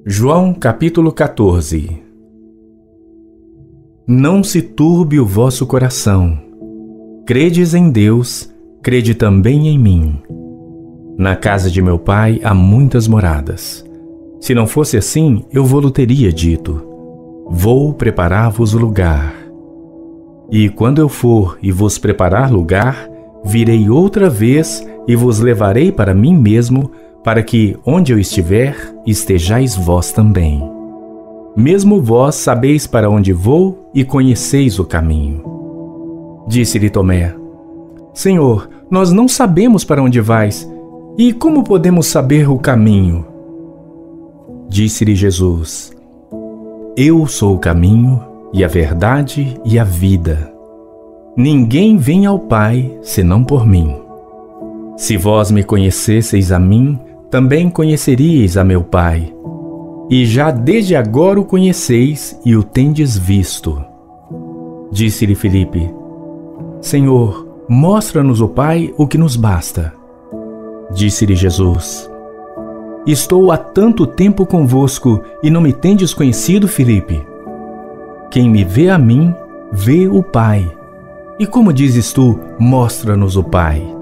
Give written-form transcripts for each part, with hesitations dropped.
João capítulo 14. Não se turbe o vosso coração. Credes em Deus, crede também em mim. Na casa de meu pai há muitas moradas. Se não fosse assim, eu vou-lo teria dito: vou preparar-vos lugar. E quando eu for e vos preparar lugar, virei outra vez e vos levarei para mim mesmo, para que, onde eu estiver, estejais vós também. Mesmo vós sabeis para onde vou e conheceis o caminho. Disse-lhe Tomé: Senhor, nós não sabemos para onde vais, e como podemos saber o caminho? Disse-lhe Jesus: Eu sou o caminho, e a verdade e a vida. Ninguém vem ao Pai, senão por mim. Se vós me conhecesseis a mim, também conheceríeis a meu Pai. E já desde agora o conheceis e o tendes visto. Disse-lhe Filipe: Senhor, mostra-nos o Pai, o que nos basta. Disse-lhe Jesus: Estou há tanto tempo convosco e não me tendes conhecido, Filipe? Quem me vê a mim, vê o Pai. E como dizes tu, mostra-nos o Pai?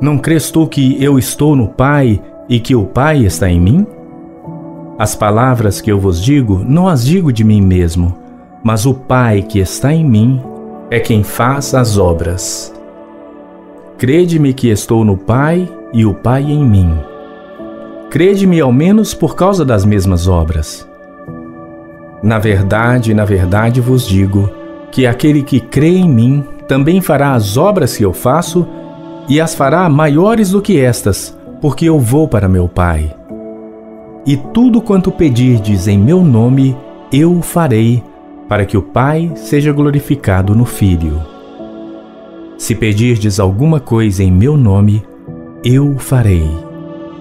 Não crês tu que eu estou no Pai e que o Pai está em mim? As palavras que eu vos digo, não as digo de mim mesmo, mas o Pai que está em mim é quem faz as obras. Crede-me que estou no Pai e o Pai em mim. Crede-me ao menos por causa das mesmas obras. Na verdade vos digo que aquele que crê em mim também fará as obras que eu faço e as fará maiores do que estas, porque eu vou para meu Pai. E tudo quanto pedirdes em meu nome, eu o farei, para que o Pai seja glorificado no Filho. Se pedirdes alguma coisa em meu nome, eu o farei.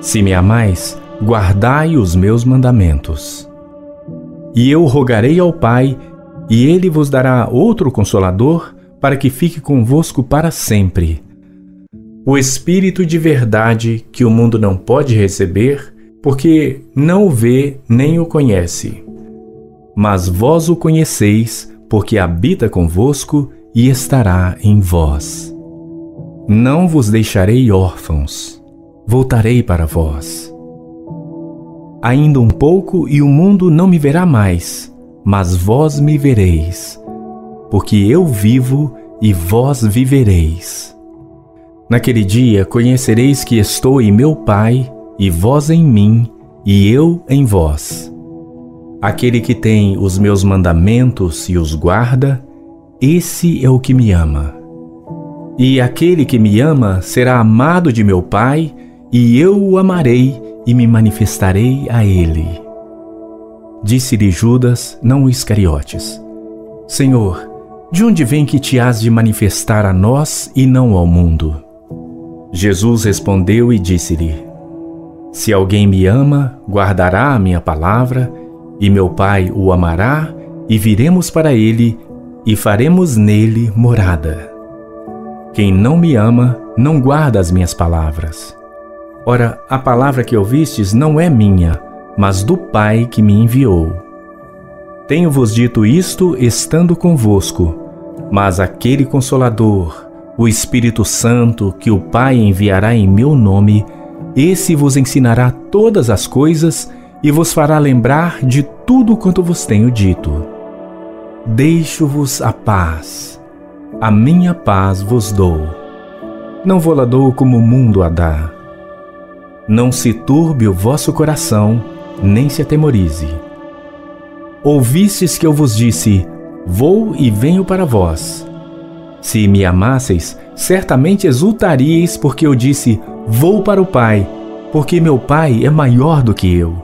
Se me amais, guardai os meus mandamentos. E eu rogarei ao Pai, e ele vos dará outro Consolador, para que fique convosco para sempre. O Espírito de verdade, que o mundo não pode receber, porque não o vê nem o conhece. Mas vós o conheceis, porque habita convosco e estará em vós. Não vos deixarei órfãos, voltarei para vós. Ainda um pouco e o mundo não me verá mais, mas vós me vereis, porque eu vivo e vós vivereis. Naquele dia conhecereis que estou em meu Pai, e vós em mim, e eu em vós. Aquele que tem os meus mandamentos e os guarda, esse é o que me ama. E aquele que me ama será amado de meu Pai, e eu o amarei e me manifestarei a ele. Disse-lhe Judas, não o Iscariotes: Senhor, de onde vem que te hás de manifestar a nós e não ao mundo? Jesus respondeu e disse-lhe: Se alguém me ama, guardará a minha palavra, e meu Pai o amará, e viremos para ele, e faremos nele morada. Quem não me ama, não guarda as minhas palavras. Ora, a palavra que ouvistes não é minha, mas do Pai que me enviou. Tenho-vos dito isto estando convosco, mas aquele Consolador, o Espírito Santo, que o Pai enviará em meu nome, esse vos ensinará todas as coisas e vos fará lembrar de tudo quanto vos tenho dito. Deixo-vos a paz. A minha paz vos dou. Não vou-la dou como o mundo a dá. Não se turbe o vosso coração, nem se atemorize. Ouvistes que eu vos disse: vou e venho para vós. Se me amasseis, certamente exultaríeis, porque eu disse: vou para o Pai, porque meu Pai é maior do que eu.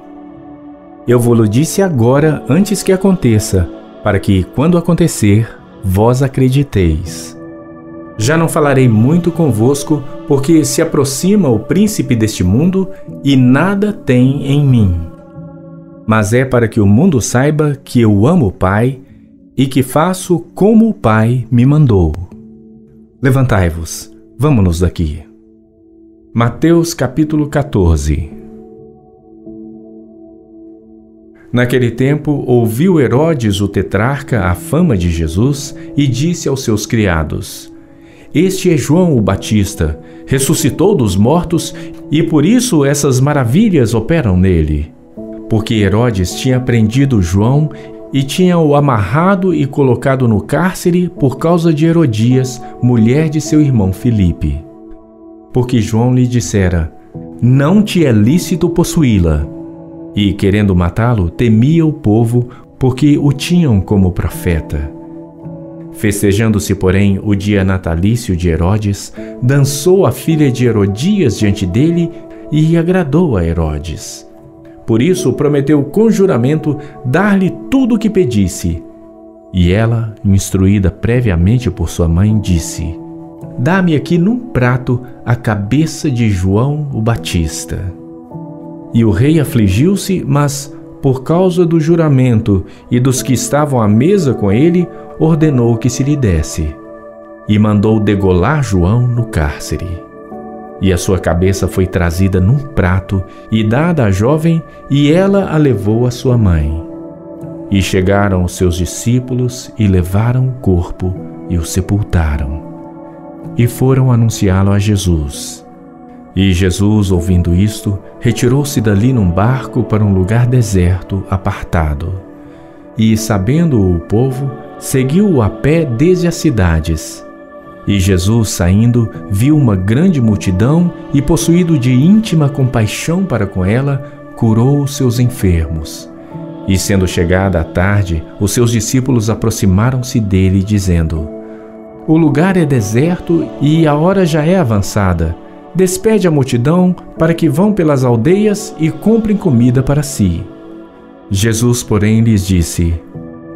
Eu vou-lo disse agora, antes que aconteça, para que, quando acontecer, vós acrediteis. Já não falarei muito convosco, porque se aproxima o príncipe deste mundo e nada tem em mim. Mas é para que o mundo saiba que eu amo o Pai e que faço como o Pai me mandou. Levantai-vos, vamo-nos daqui. Mateus capítulo 14. Naquele tempo, ouviu Herodes o tetrarca a fama de Jesus e disse aos seus criados: Este é João o Batista, ressuscitou dos mortos e por isso essas maravilhas operam nele. Porque Herodes tinha prendido João e tinha-o amarrado e colocado no cárcere por causa de Herodias, mulher de seu irmão Filipe. Porque João lhe dissera: Não te é lícito possuí-la. E, querendo matá-lo, temia o povo, porque o tinham como profeta. Festejando-se, porém, o dia natalício de Herodes, dançou a filha de Herodias diante dele e agradou a Herodes. Por isso prometeu com juramento dar-lhe tudo o que pedisse. E ela, instruída previamente por sua mãe, disse: Dá-me aqui num prato a cabeça de João o Batista. E o rei afligiu-se, mas, por causa do juramento e dos que estavam à mesa com ele, ordenou que se lhe desse. E mandou degolar João no cárcere. E a sua cabeça foi trazida num prato e dada à jovem, e ela a levou à sua mãe. E chegaram os seus discípulos e levaram o corpo e o sepultaram. E foram anunciá-lo a Jesus. E Jesus, ouvindo isto, retirou-se dali num barco para um lugar deserto, apartado. E, sabendo-o o povo, seguiu-o a pé desde as cidades. E Jesus, saindo, viu uma grande multidão e, possuído de íntima compaixão para com ela, curou os seus enfermos. E, sendo chegada a tarde, os seus discípulos aproximaram-se dele, dizendo: O lugar é deserto e a hora já é avançada. Despede a multidão para que vão pelas aldeias e comprem comida para si. Jesus, porém, lhes disse: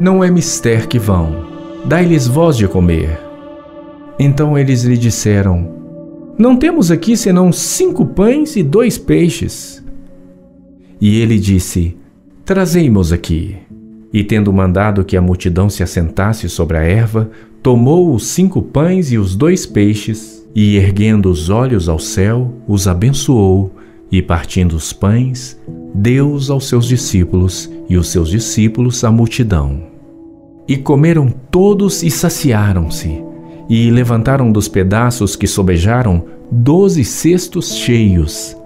Não é mister que vão, dai-lhes vós de comer. Então eles lhe disseram: Não temos aqui senão 5 pães e 2 peixes. E ele disse: Trazei-mos aqui. E tendo mandado que a multidão se assentasse sobre a erva, tomou os 5 pães e os 2 peixes, e erguendo os olhos ao céu, os abençoou, e partindo os pães, deu-os aos seus discípulos, e os seus discípulos à multidão. E comeram todos e saciaram-se, e levantaram dos pedaços que sobejaram 12 cestos cheios.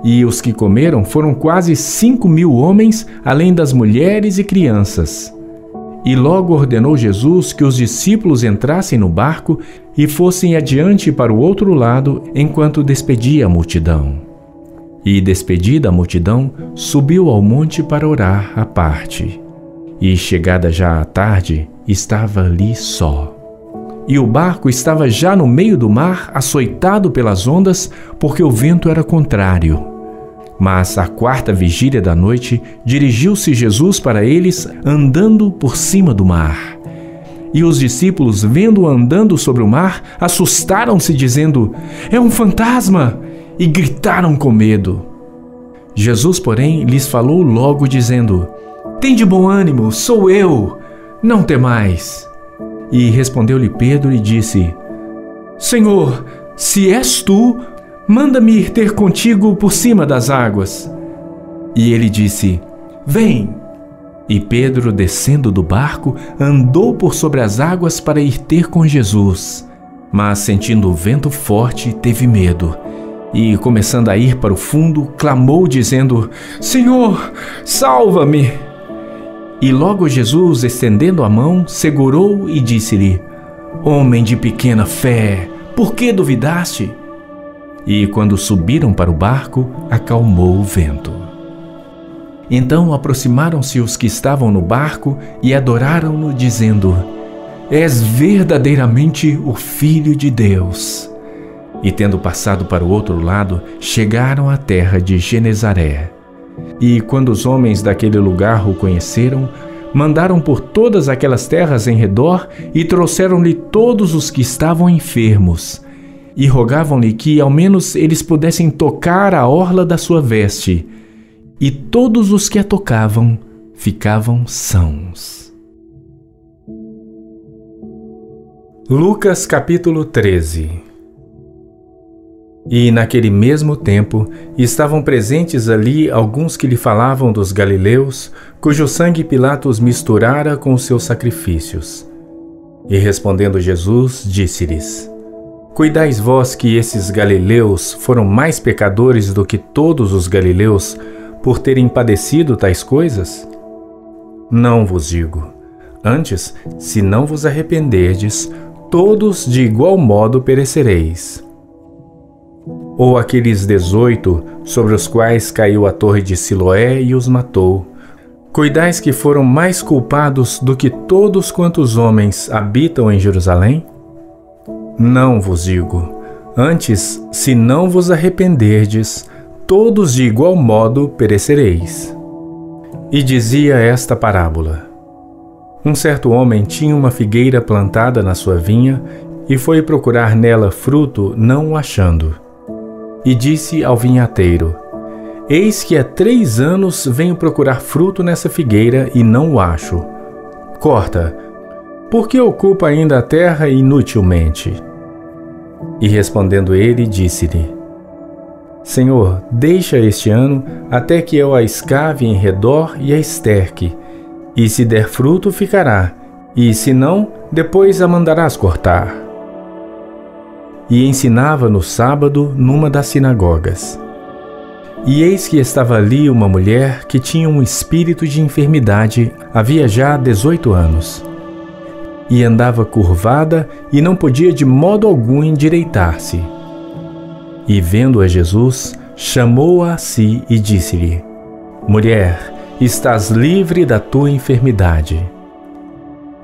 E os que comeram foram quase 5.000 homens, além das mulheres e crianças. E logo ordenou Jesus que os discípulos entrassem no barco e fossem adiante para o outro lado, enquanto despedia a multidão. E, despedida a multidão, subiu ao monte para orar à parte. E, chegada já a tarde, estava ali só. E o barco estava já no meio do mar, açoitado pelas ondas, porque o vento era contrário. Mas, à 4ª vigília da noite, dirigiu-se Jesus para eles, andando por cima do mar. E os discípulos, vendo-o andando sobre o mar, assustaram-se, dizendo: É um fantasma! E gritaram com medo. Jesus, porém, lhes falou logo, dizendo: Tende bom ânimo, sou eu, não temais. E respondeu-lhe Pedro e disse: Senhor, se és tu, manda-me ir ter contigo por cima das águas. E ele disse: Vem. E Pedro, descendo do barco, andou por sobre as águas para ir ter com Jesus. Mas, sentindo o vento forte, teve medo. E, começando a ir para o fundo, clamou, dizendo: Senhor, salva-me! E logo Jesus, estendendo a mão, segurou e disse-lhe: Homem de pequena fé, por que duvidaste? E, quando subiram para o barco, acalmou o vento. Então aproximaram-se os que estavam no barco e adoraram-no, dizendo: És verdadeiramente o Filho de Deus. E, tendo passado para o outro lado, chegaram à terra de Genezaré. E, quando os homens daquele lugar o conheceram, mandaram por todas aquelas terras em redor e trouxeram-lhe todos os que estavam enfermos. E rogavam-lhe que ao menos eles pudessem tocar a orla da sua veste. E todos os que a tocavam ficavam sãos. Lucas capítulo 13. E naquele mesmo tempo estavam presentes ali alguns que lhe falavam dos galileus, cujo sangue Pilatos misturara com os seus sacrifícios. E respondendo Jesus, disse-lhes: Cuidais vós que esses galileus foram mais pecadores do que todos os galileus por terem padecido tais coisas? Não vos digo. Antes, se não vos arrependerdes, todos de igual modo perecereis. Ou aqueles 18 sobre os quais caiu a torre de Siloé e os matou, cuidais que foram mais culpados do que todos quantos homens habitam em Jerusalém? Não vos digo. Antes, se não vos arrependerdes, todos de igual modo perecereis. E dizia esta parábola: Um certo homem tinha uma figueira plantada na sua vinha e foi procurar nela fruto, não o achando. E disse ao vinhateiro: Eis que há 3 anos venho procurar fruto nessa figueira e não o acho. Corta, porque ocupa ainda a terra inutilmente. E respondendo ele, disse-lhe: Senhor, deixa este ano até que eu a escave em redor e a esterque, e se der fruto ficará, e se não, depois a mandarás cortar. E ensinava no sábado numa das sinagogas. E eis que estava ali uma mulher que tinha um espírito de enfermidade, havia já 18 anos. E andava curvada e não podia de modo algum endireitar-se. E vendo a Jesus, chamou-a a si e disse-lhe: Mulher, estás livre da tua enfermidade.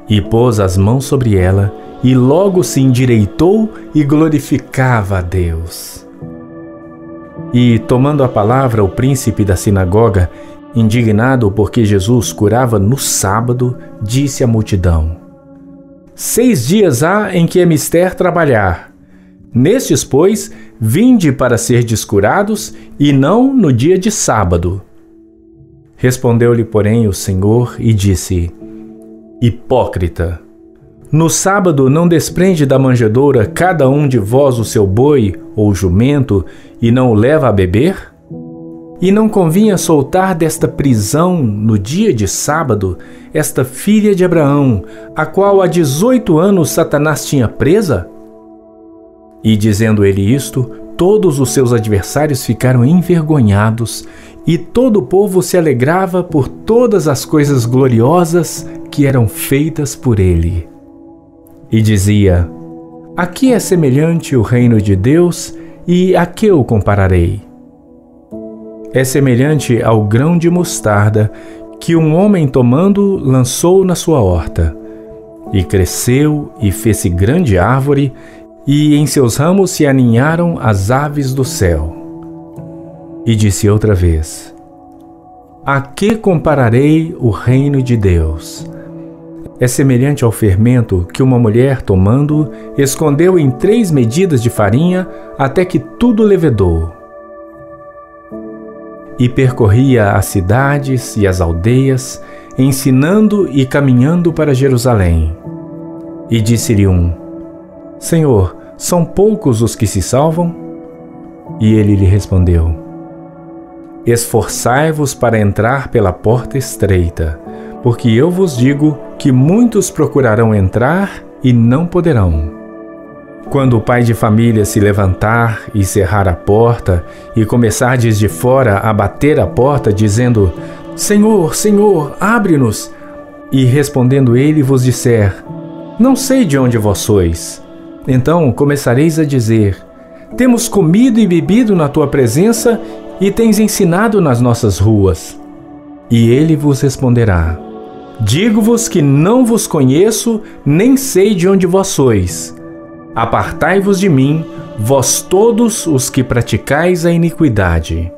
E pôs as mãos sobre ela, e logo se endireitou e glorificava a Deus. E, tomando a palavra, o príncipe da sinagoga, indignado porque Jesus curava no sábado, disse à multidão: 6 dias há em que é mister trabalhar. Nestes, pois, vinde para serdes curados, e não no dia de sábado. Respondeu-lhe, porém, o Senhor e disse: Hipócrita! No sábado não desprende da manjedoura cada um de vós o seu boi ou jumento e não o leva a beber? E não convinha soltar desta prisão no dia de sábado esta filha de Abraão, a qual há 18 anos Satanás tinha presa? E dizendo ele isto, todos os seus adversários ficaram envergonhados, e todo o povo se alegrava por todas as coisas gloriosas que eram feitas por ele. E dizia: A que é semelhante o reino de Deus, e a que o compararei? É semelhante ao grão de mostarda que um homem tomando lançou na sua horta. E cresceu e fez-se grande árvore, e em seus ramos se aninharam as aves do céu. E disse outra vez: A que compararei o reino de Deus? É semelhante ao fermento que uma mulher, tomando, escondeu em 3 medidas de farinha, até que tudo levedou. E percorria as cidades e as aldeias, ensinando e caminhando para Jerusalém. E disse-lhe um: Senhor, são poucos os que se salvam? E ele lhe respondeu: Esforçai-vos para entrar pela porta estreita, porque eu vos digo que muitos procurarão entrar e não poderão. Quando o pai de família se levantar e cerrar a porta, e começardes de fora a bater a porta, dizendo: Senhor, Senhor, abre-nos, e respondendo ele vos disser: Não sei de onde vós sois, então começareis a dizer: Temos comido e bebido na tua presença, e tens ensinado nas nossas ruas. E ele vos responderá: Digo-vos que não vos conheço, nem sei de onde vós sois. Apartai-vos de mim, vós todos os que praticais a iniquidade.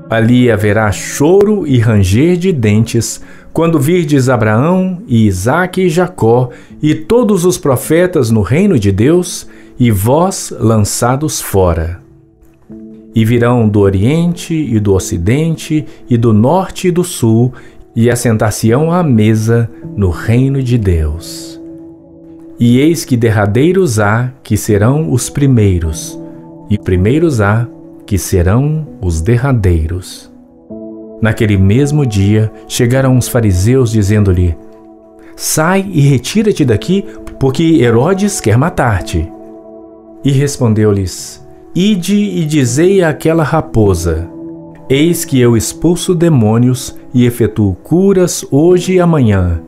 Ali haverá choro e ranger de dentes, quando virdes Abraão e Isaque e Jacó e todos os profetas no reino de Deus, e vós lançados fora. E virão do Oriente e do Ocidente e do Norte e do Sul, e assentar-se-ão à mesa no reino de Deus. E eis que derradeiros há que serão os primeiros, e primeiros há, que serão os derradeiros. Naquele mesmo dia, chegaram uns fariseus dizendo-lhe: Sai e retira-te daqui, porque Herodes quer matar-te. E respondeu-lhes: Ide e dizei àquela raposa: Eis que eu expulso demônios e efetuo curas hoje e amanhã,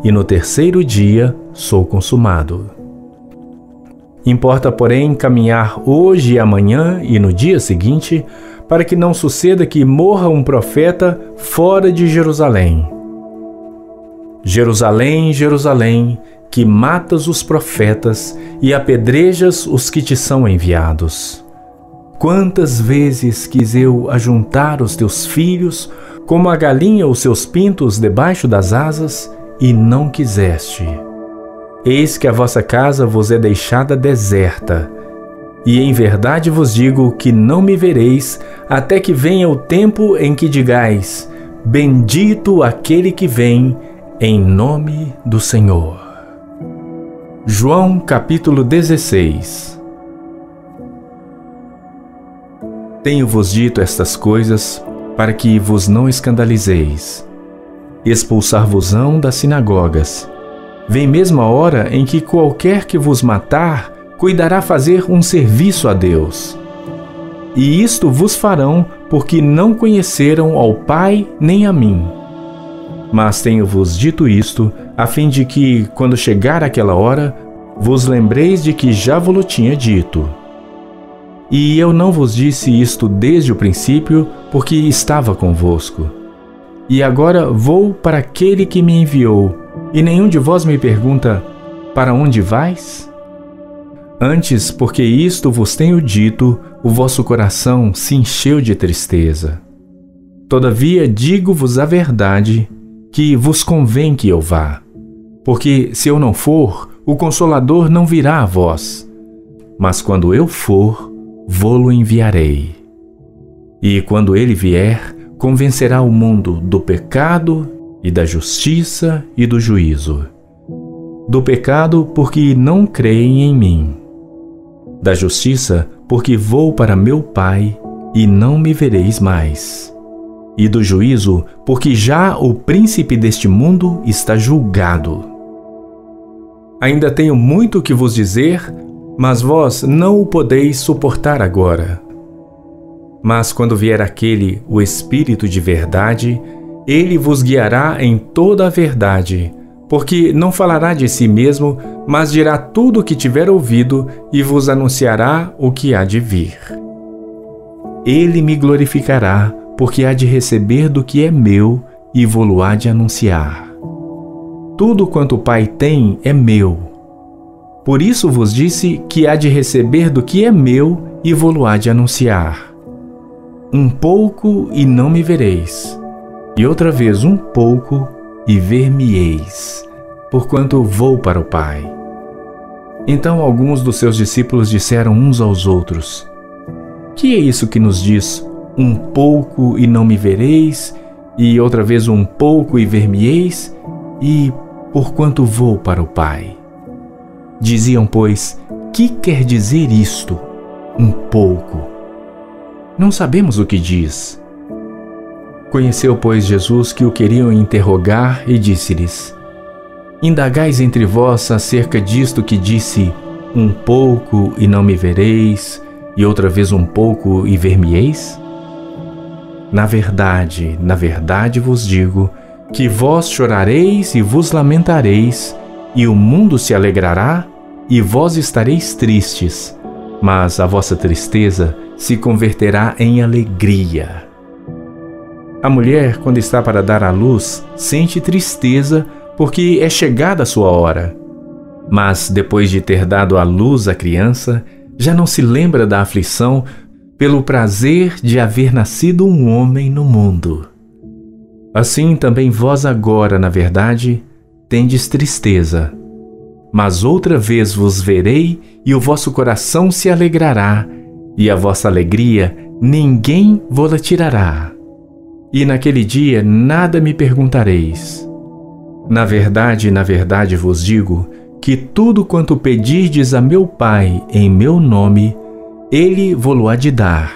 e no terceiro dia sou consumado. Importa, porém, caminhar hoje e amanhã e no dia seguinte, para que não suceda que morra um profeta fora de Jerusalém. Jerusalém, Jerusalém, que matas os profetas e apedrejas os que te são enviados. Quantas vezes quis eu ajuntar os teus filhos, como a galinha os seus pintos debaixo das asas, e não quiseste. Eis que a vossa casa vos é deixada deserta, e em verdade vos digo que não me vereis, até que venha o tempo em que digais: Bendito aquele que vem, em nome do Senhor. João capítulo 16. Tenho-vos dito estas coisas para que vos não escandalizeis. Expulsar-vos-ão das sinagogas. Vem mesmo a hora em que qualquer que vos matar cuidará fazer um serviço a Deus. E isto vos farão porque não conheceram ao Pai nem a mim. Mas tenho-vos dito isto, a fim de que, quando chegar aquela hora, vos lembreis de que já vos tinha dito. E eu não vos disse isto desde o princípio, porque estava convosco. E agora vou para aquele que me enviou, e nenhum de vós me pergunta: Para onde vais? Antes, porque isto vos tenho dito, o vosso coração se encheu de tristeza. Todavia digo-vos a verdade, que vos convém que eu vá. Porque se eu não for, o Consolador não virá a vós. Mas quando eu for, vô-lo enviarei. E quando ele vier, convencerá o mundo do pecado e da justiça e do juízo. Do pecado, porque não creem em mim. Da justiça, porque vou para meu Pai e não me vereis mais. E do juízo, porque já o príncipe deste mundo está julgado. Ainda tenho muito que vos dizer, mas vós não o podeis suportar agora. Mas quando vier aquele, o Espírito de verdade, ele vos guiará em toda a verdade, porque não falará de si mesmo, mas dirá tudo o que tiver ouvido e vos anunciará o que há de vir. Ele me glorificará, porque há de receber do que é meu e vô-lo há de anunciar. Tudo quanto o Pai tem é meu. Por isso vos disse que há de receber do que é meu e vô-lo há de anunciar. Um pouco e não me vereis, e outra vez um pouco e ver-me-eis, porquanto vou para o Pai. Então alguns dos seus discípulos disseram uns aos outros: Que é isso que nos diz, um pouco e não me vereis, e outra vez um pouco e ver-me-eis, e porquanto vou para o Pai? Diziam, pois: Que quer dizer isto, um pouco? Não sabemos o que diz. Conheceu, pois, Jesus que o queriam interrogar e disse-lhes: Indagais entre vós acerca disto que disse, um pouco e não me vereis, e outra vez um pouco e ver-me-eis? Na verdade vos digo, que vós chorareis e vos lamentareis, e o mundo se alegrará, e vós estareis tristes, mas a vossa tristeza se converterá em alegria. A mulher, quando está para dar à luz, sente tristeza, porque é chegada a sua hora. Mas, depois de ter dado à luz a criança, já não se lembra da aflição, pelo prazer de haver nascido um homem no mundo. Assim também vós agora, na verdade, tendes tristeza. Mas outra vez vos verei, e o vosso coração se alegrará, e a vossa alegria ninguém vô-la tirará. E naquele dia nada me perguntareis. Na verdade vos digo, que tudo quanto pedirdes a meu Pai em meu nome, ele vo-lo há de dar.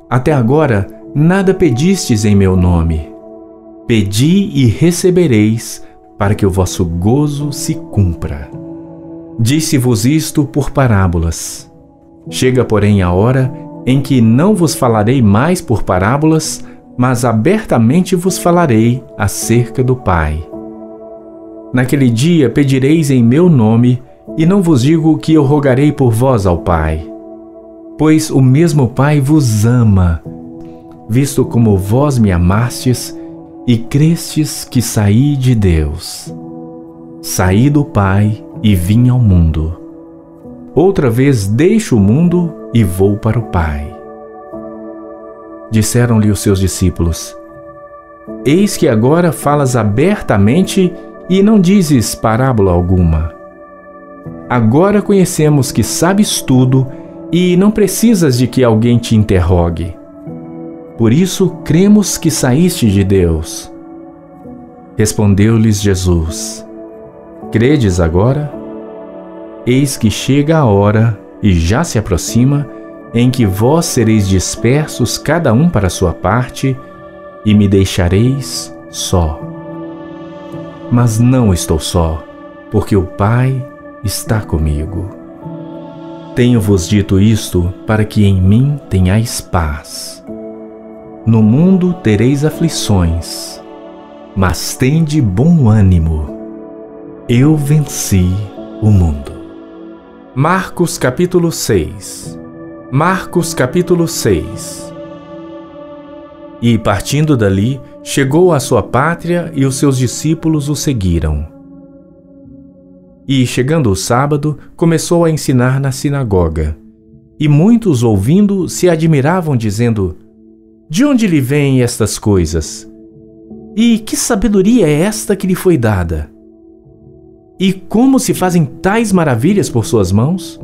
Até agora, nada pedistes em meu nome. Pedi e recebereis, para que o vosso gozo se cumpra. Disse-vos isto por parábolas. Chega, porém, a hora em que não vos falarei mais por parábolas, mas abertamente vos falarei acerca do Pai. Naquele dia pedireis em meu nome, e não vos digo que eu rogarei por vós ao Pai, pois o mesmo Pai vos ama, visto como vós me amastes e crestes que saí de Deus. Saí do Pai e vim ao mundo. Outra vez deixo o mundo e vou para o Pai. Disseram-lhe os seus discípulos: Eis que agora falas abertamente e não dizes parábola alguma. Agora conhecemos que sabes tudo e não precisas de que alguém te interrogue. Por isso cremos que saíste de Deus. Respondeu-lhes Jesus: Credes agora? Eis que chega a hora, e já se aproxima, em que vós sereis dispersos cada um para a sua parte, e me deixareis só. Mas não estou só, porque o Pai está comigo. Tenho-vos dito isto para que em mim tenhais paz. No mundo tereis aflições, mas tende bom ânimo. Eu venci o mundo. Marcos capítulo 6. Marcos capítulo 6. E partindo dali, chegou à sua pátria e os seus discípulos o seguiram. E chegando o sábado, começou a ensinar na sinagoga. E muitos ouvindo se admiravam, dizendo: De onde lhe vêm estas coisas? E que sabedoria é esta que lhe foi dada? E como se fazem tais maravilhas por suas mãos?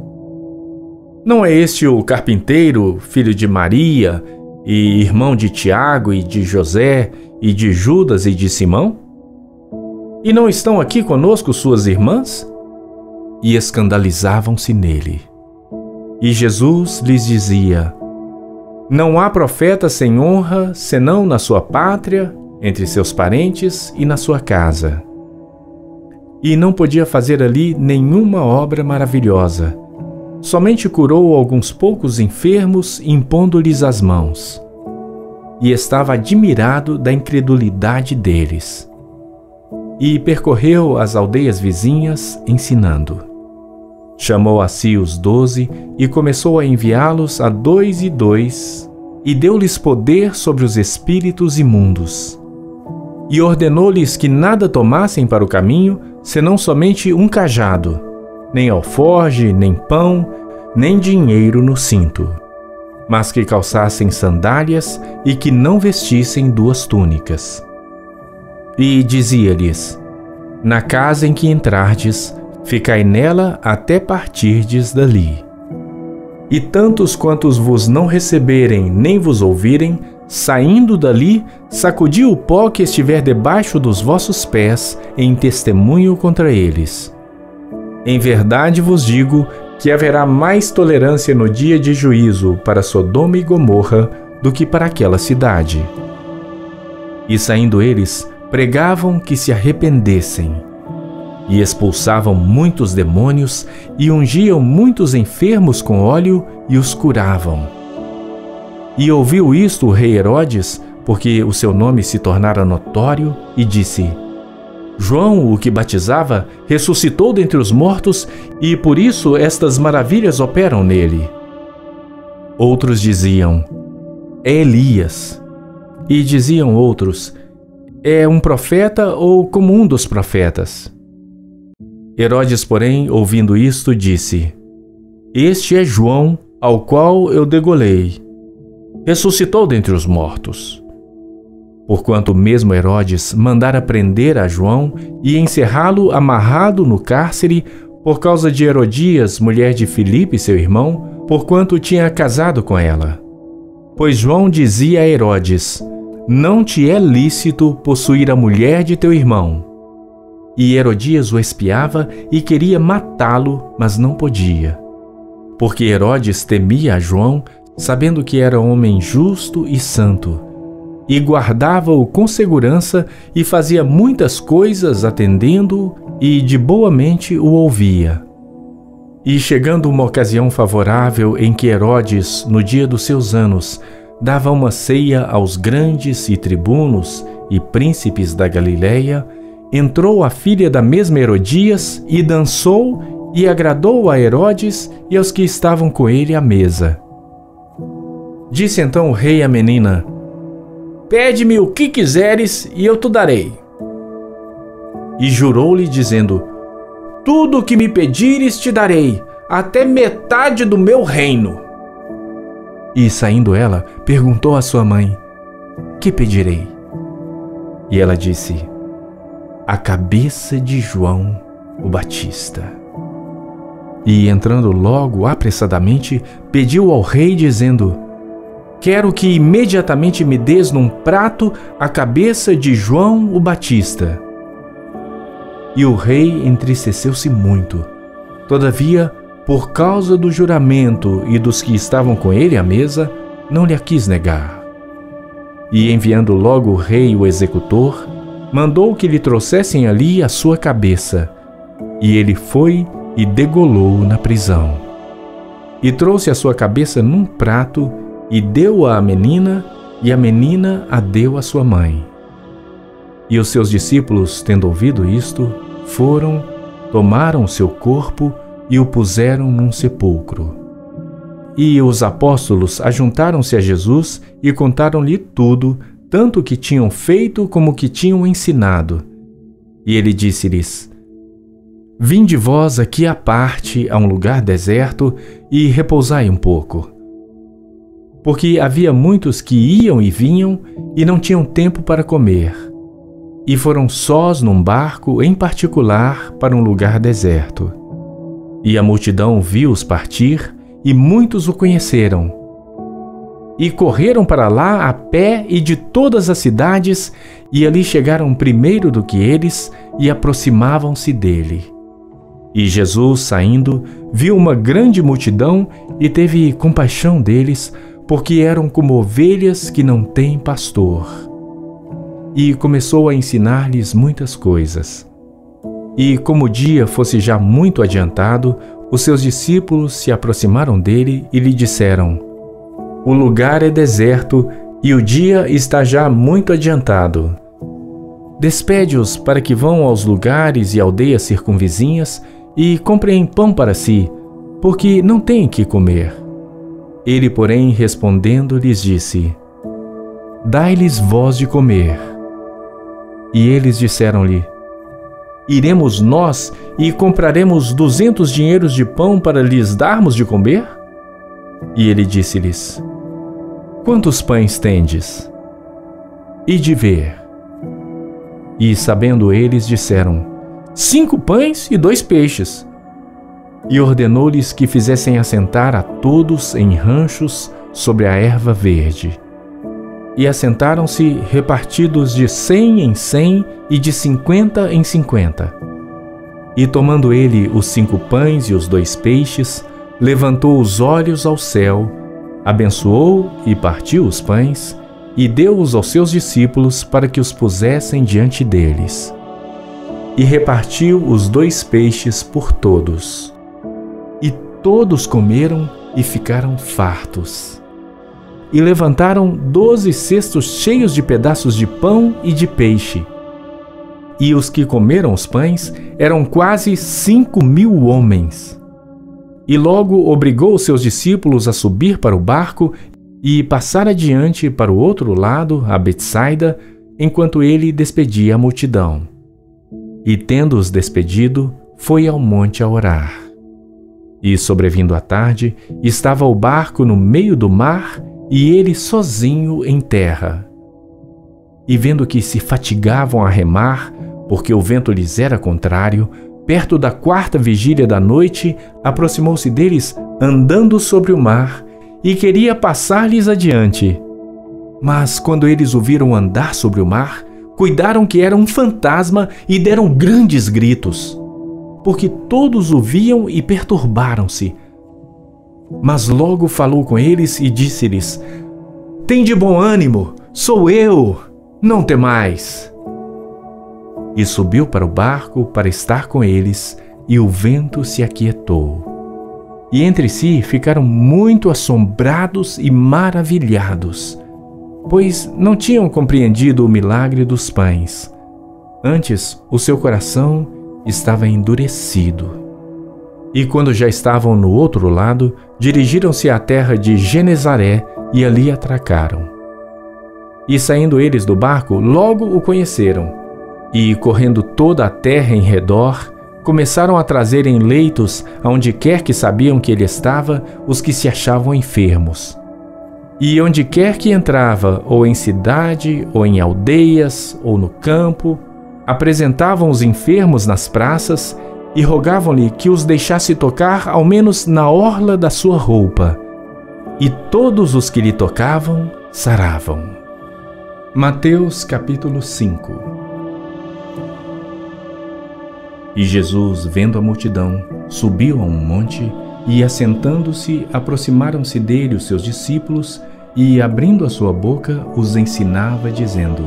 Não é este o carpinteiro, filho de Maria, e irmão de Tiago e de José, e de Judas e de Simão? E não estão aqui conosco suas irmãs? E escandalizavam-se nele. E Jesus lhes dizia: Não há profeta sem honra, senão na sua pátria, entre seus parentes e na sua casa. E não podia fazer ali nenhuma obra maravilhosa. Somente curou alguns poucos enfermos, impondo-lhes as mãos. E estava admirado da incredulidade deles. E percorreu as aldeias vizinhas, ensinando. Chamou a si os 12 e começou a enviá-los a 2 e 2, e deu-lhes poder sobre os espíritos imundos. E ordenou-lhes que nada tomassem para o caminho, senão somente um cajado, nem alforge, nem pão, nem dinheiro no cinto, mas que calçassem sandálias e que não vestissem 2 túnicas. E dizia-lhes: Na casa em que entrardes, ficai nela até partirdes dali. E tantos quantos vos não receberem nem vos ouvirem, saindo dali, sacudi o pó que estiver debaixo dos vossos pés, em testemunho contra eles. Em verdade vos digo que haverá mais tolerância no dia de juízo para Sodoma e Gomorra do que para aquela cidade. E saindo eles, pregavam que se arrependessem. E expulsavam muitos demônios e ungiam muitos enfermos com óleo e os curavam. E ouviu isto o rei Herodes, porque o seu nome se tornara notório, e disse: João, o que batizava, ressuscitou dentre os mortos, e por isso estas maravilhas operam nele. Outros diziam: É Elias. E diziam outros: É um profeta ou como um dos profetas. Herodes, porém, ouvindo isto, disse: Este é João, ao qual eu degolei. Ressuscitou dentre os mortos. Porquanto mesmo Herodes mandara prender a João e encerrá-lo amarrado no cárcere por causa de Herodias, mulher de Filipe, seu irmão, porquanto tinha casado com ela. Pois João dizia a Herodes: Não te é lícito possuir a mulher de teu irmão. E Herodias o espiava e queria matá-lo, mas não podia. porque Herodes temia a João, sabendo que era homem justo e santo, e guardava-o com segurança e fazia muitas coisas atendendo-o e de boa mente o ouvia. E chegando uma ocasião favorável em que Herodes, no dia dos seus anos, dava uma ceia aos grandes e tribunos e príncipes da Galileia, entrou a filha da mesma Herodias e dançou e agradou a Herodes e aos que estavam com ele à mesa. Disse então o rei à menina: Pede-me o que quiseres e eu te darei. E jurou-lhe dizendo: Tudo o que me pedires te darei, até metade do meu reino. E saindo ela, perguntou à sua mãe: Que pedirei? E ela disse: A cabeça de João o Batista. E entrando logo apressadamente, pediu ao rei dizendo: Quero que imediatamente me des num prato a cabeça de João o Batista. E o rei entristeceu-se muito. Todavia, por causa do juramento e dos que estavam com ele à mesa, não lhe a quis negar. E enviando logo o rei o executor, mandou que lhe trouxessem ali a sua cabeça. E ele foi e degolou na prisão. E trouxe a sua cabeça num prato e deu-a à menina, e a menina a deu à sua mãe. E os seus discípulos, tendo ouvido isto, foram, tomaram o seu corpo e o puseram num sepulcro. E os apóstolos ajuntaram-se a Jesus e contaram-lhe tudo, tanto o que tinham feito como o que tinham ensinado. E ele disse-lhes: Vinde vós aqui à parte, a um lugar deserto, e repousai um pouco. Porque havia muitos que iam e vinham e não tinham tempo para comer. E foram sós num barco em particular para um lugar deserto. E a multidão viu-os partir, e muitos o conheceram. E correram para lá a pé e de todas as cidades, e ali chegaram primeiro do que eles, e aproximavam-se dele. E Jesus, saindo, viu uma grande multidão e teve compaixão deles, porque eram como ovelhas que não têm pastor. E começou a ensinar-lhes muitas coisas. E como o dia fosse já muito adiantado, os seus discípulos se aproximaram dele e lhe disseram: O lugar é deserto e o dia está já muito adiantado. Despede-os para que vão aos lugares e aldeias circunvizinhas e comprem pão para si, porque não têm que comer. Ele, porém, respondendo, lhes disse: Dai-lhes vós de comer. E eles disseram-lhe: Iremos nós e compraremos 200 dinheiros de pão para lhes darmos de comer? E ele disse-lhes: Quantos pães tendes? E de ver. E sabendo eles, disseram: 5 pães e 2 peixes. E ordenou-lhes que fizessem assentar a todos em ranchos sobre a erva verde. E assentaram-se repartidos de 100 em 100 e de 50 em 50. E tomando ele os 5 pães e os 2 peixes, levantou os olhos ao céu, abençoou e partiu os pães, e deu-os aos seus discípulos para que os pusessem diante deles. E repartiu os 2 peixes por todos. E todos comeram e ficaram fartos. E levantaram 12 cestos cheios de pedaços de pão e de peixe. E os que comeram os pães eram quase 5.000 homens. E logo obrigou os seus discípulos a subir para o barco e passar adiante para o outro lado, a Betsaida, enquanto ele despedia a multidão. E tendo-os despedido, foi ao monte a orar. E sobrevindo a tarde, estava o barco no meio do mar e ele sozinho em terra. E vendo que se fatigavam a remar, porque o vento lhes era contrário, perto da 4ª vigília da noite, aproximou-se deles andando sobre o mar e queria passar-lhes adiante. Mas quando eles o viram andar sobre o mar, cuidaram que era um fantasma e deram grandes gritos, porque todos o viam e perturbaram-se. mas logo falou com eles e disse-lhes: Tende bom ânimo, sou eu, não temais. E subiu para o barco para estar com eles, e o vento se aquietou. E entre si ficaram muito assombrados e maravilhados, pois não tinham compreendido o milagre dos pães. Antes, o seu coração estava endurecido. E quando já estavam no outro lado, dirigiram-se à terra de Genezaré e ali atracaram. E saindo eles do barco, logo o conheceram, e correndo toda a terra em redor, começaram a trazer em leitos, aonde quer que sabiam que ele estava, os que se achavam enfermos. E onde quer que entrava, ou em cidade, ou em aldeias, ou no campo, apresentavam os enfermos nas praças e rogavam-lhe que os deixasse tocar ao menos na orla da sua roupa. E todos os que lhe tocavam, saravam. Mateus capítulo 5. E Jesus, vendo a multidão, subiu a um monte e, assentando-se, aproximaram-se dele os seus discípulos e, abrindo a sua boca, os ensinava, dizendo: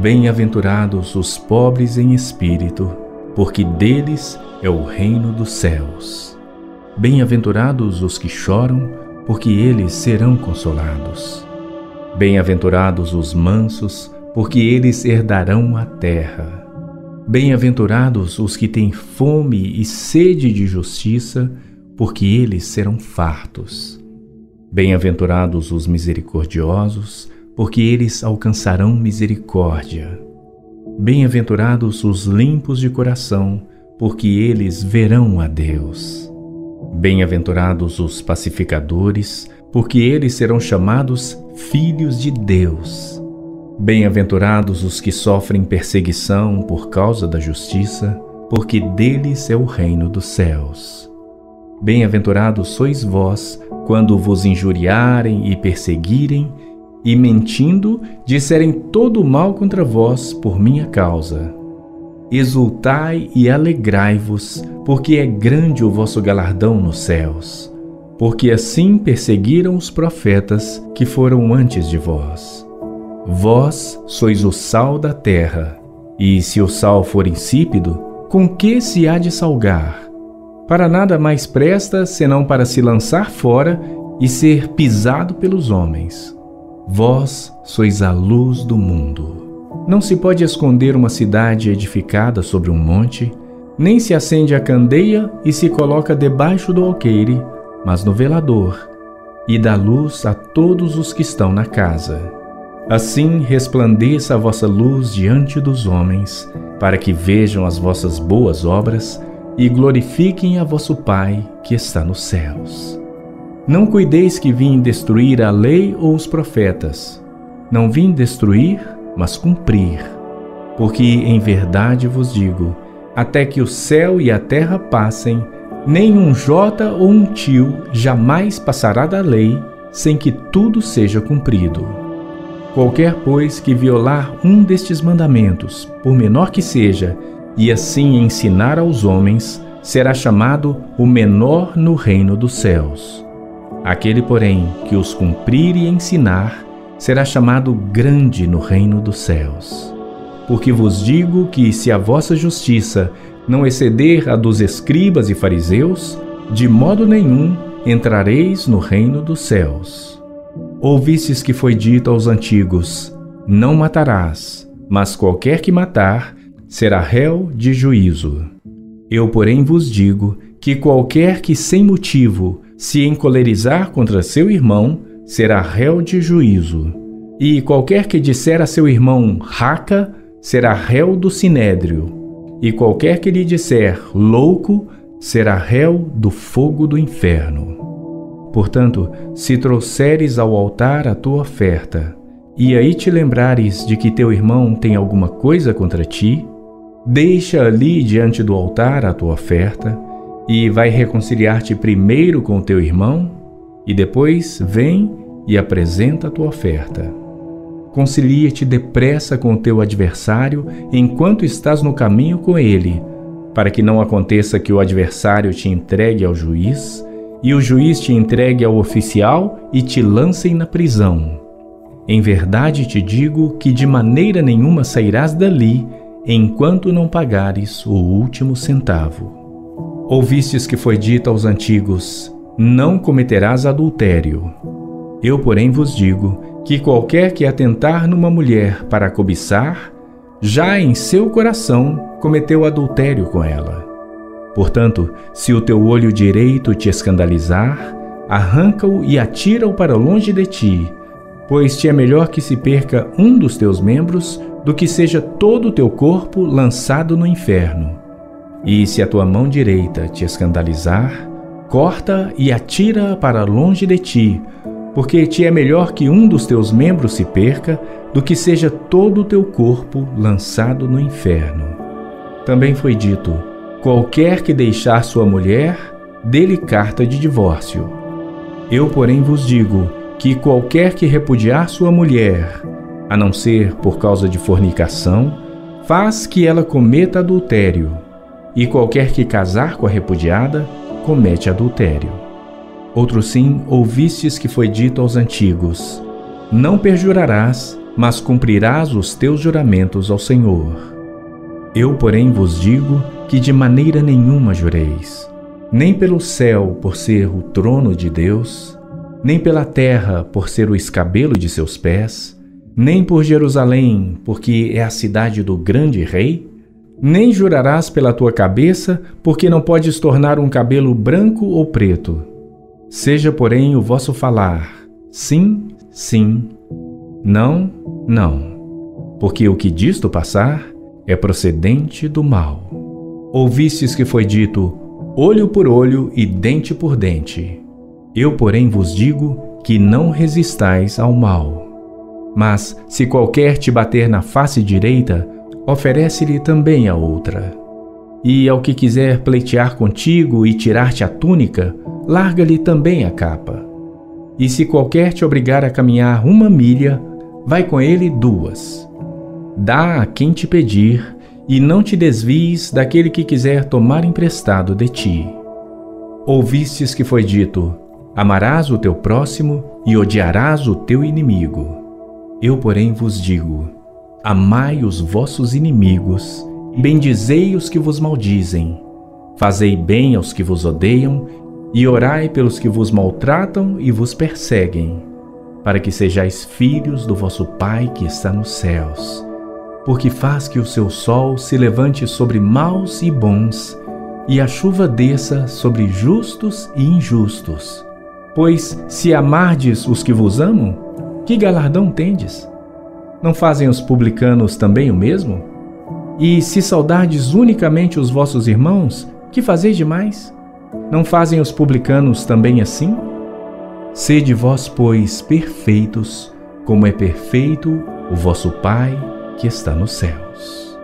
Bem-aventurados os pobres em espírito, porque deles é o reino dos céus. Bem-aventurados os que choram, porque eles serão consolados. Bem-aventurados os mansos, porque eles herdarão a terra. Bem-aventurados os que têm fome e sede de justiça, porque eles serão fartos. Bem-aventurados os misericordiosos, porque eles alcançarão misericórdia. Bem-aventurados os limpos de coração, porque eles verão a Deus. Bem-aventurados os pacificadores, porque eles serão chamados filhos de Deus. Bem-aventurados os que sofrem perseguição por causa da justiça, porque deles é o reino dos céus. Bem-aventurados sois vós, quando vos injuriarem e perseguirem, e mentindo, disserem todo o mal contra vós por minha causa. Exultai e alegrai-vos, porque é grande o vosso galardão nos céus, porque assim perseguiram os profetas que foram antes de vós. Vós sois o sal da terra, e se o sal for insípido, com que se há de salgar? Para nada mais presta, senão para se lançar fora e ser pisado pelos homens. Vós sois a luz do mundo. Não se pode esconder uma cidade edificada sobre um monte, nem se acende a candeia e se coloca debaixo do alqueire, mas no velador, e dá luz a todos os que estão na casa. Assim resplandeça a vossa luz diante dos homens, para que vejam as vossas boas obras e glorifiquem a vosso Pai que está nos céus. Não cuideis que vim destruir a lei ou os profetas. Não vim destruir, mas cumprir. Porque em verdade vos digo, até que o céu e a terra passem, nem um jota ou um tio jamais passará da lei, sem que tudo seja cumprido. Qualquer, pois, que violar um destes mandamentos, por menor que seja, e assim ensinar aos homens, será chamado o menor no reino dos céus. Aquele, porém, que os cumprir e ensinar, será chamado grande no reino dos céus. Porque vos digo que, se a vossa justiça não exceder a dos escribas e fariseus, de modo nenhum entrareis no reino dos céus. Ouvistes que foi dito aos antigos: não matarás, mas qualquer que matar será réu de juízo. Eu, porém, vos digo que qualquer que sem motivo se encolerizar contra seu irmão será réu de juízo. E qualquer que disser a seu irmão raca será réu do sinédrio. E qualquer que lhe disser louco será réu do fogo do inferno. Portanto, se trouxeres ao altar a tua oferta, e aí te lembrares de que teu irmão tem alguma coisa contra ti, deixa ali diante do altar a tua oferta, e vai reconciliar-te primeiro com teu irmão, e depois vem e apresenta a tua oferta. Concilia-te depressa com o teu adversário enquanto estás no caminho com ele, para que não aconteça que o adversário te entregue ao juiz, e o juiz te entregue ao oficial e te lancem na prisão. Em verdade te digo que de maneira nenhuma sairás dali, enquanto não pagares o último centavo. Ouvistes que foi dito aos antigos: não cometerás adultério. Eu, porém, vos digo que qualquer que atentar numa mulher para a cobiçar, já em seu coração cometeu adultério com ela. Portanto, se o teu olho direito te escandalizar, arranca-o e atira-o para longe de ti, pois te é melhor que se perca um dos teus membros do que seja todo o teu corpo lançado no inferno. E se a tua mão direita te escandalizar, corta e atira-a para longe de ti, porque te é melhor que um dos teus membros se perca do que seja todo o teu corpo lançado no inferno. Também foi dito: qualquer que deixar sua mulher, dê-lhe carta de divórcio. Eu, porém, vos digo que qualquer que repudiar sua mulher, a não ser por causa de fornicação, faz que ela cometa adultério, e qualquer que casar com a repudiada, comete adultério. Outro sim ouvistes que foi dito aos antigos: não perjurarás, mas cumprirás os teus juramentos ao Senhor. Eu, porém, vos digo que de maneira nenhuma jureis, nem pelo céu, por ser o trono de Deus, nem pela terra, por ser o escabelo de seus pés, nem por Jerusalém, porque é a cidade do grande rei, nem jurarás pela tua cabeça, porque não podes tornar um cabelo branco ou preto. Seja, porém, o vosso falar sim, sim, não, não, porque o que disto passar é procedente do mal. Ouvistes que foi dito: olho por olho e dente por dente. Eu, porém, vos digo que não resistais ao mal. Mas, se qualquer te bater na face direita, oferece-lhe também a outra. E ao que quiser pleitear contigo e tirar-te a túnica, larga-lhe também a capa. E se qualquer te obrigar a caminhar 1 milha, vai com ele 2. Dá a quem te pedir, e não te desvies daquele que quiser tomar emprestado de ti. Ouvistes que foi dito: amarás o teu próximo e odiarás o teu inimigo. Eu, porém, vos digo: amai os vossos inimigos, bendizei os que vos maldizem, fazei bem aos que vos odeiam, e orai pelos que vos maltratam e vos perseguem, para que sejais filhos do vosso Pai que está nos céus, porque faz que o seu sol se levante sobre maus e bons, e a chuva desça sobre justos e injustos. Pois, se amardes os que vos amam, que galardão tendes? Não fazem os publicanos também o mesmo? E se saudardes unicamente os vossos irmãos, que fazeis demais? Não fazem os publicanos também assim? Sede vós, pois, perfeitos, como é perfeito o vosso Pai que está nos céus.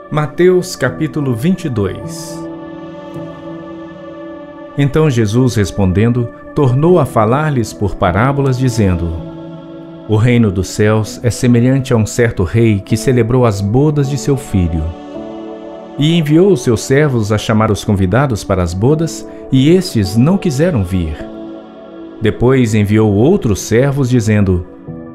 Mateus capítulo 22. Então Jesus, respondendo, tornou a falar-lhes por parábolas, dizendo: o reino dos céus é semelhante a um certo rei que celebrou as bodas de seu filho. E enviou os seus servos a chamar os convidados para as bodas, e estes não quiseram vir. Depois enviou outros servos, dizendo: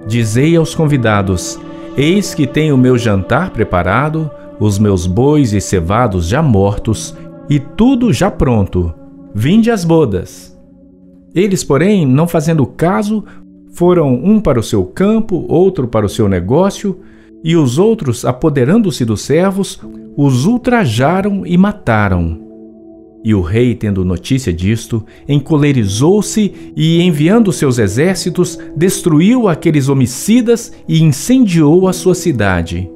dizei aos convidados: eis que tenho o meu jantar preparado, os meus bois e cevados já mortos, e tudo já pronto. Vinde às bodas. Eles, porém, não fazendo caso, foram um para o seu campo, outro para o seu negócio, e os outros, apoderando-se dos servos, os ultrajaram e mataram. E o rei, tendo notícia disto, encolerizou-se e, enviando seus exércitos, destruiu aqueles homicidas e incendiou a sua cidade.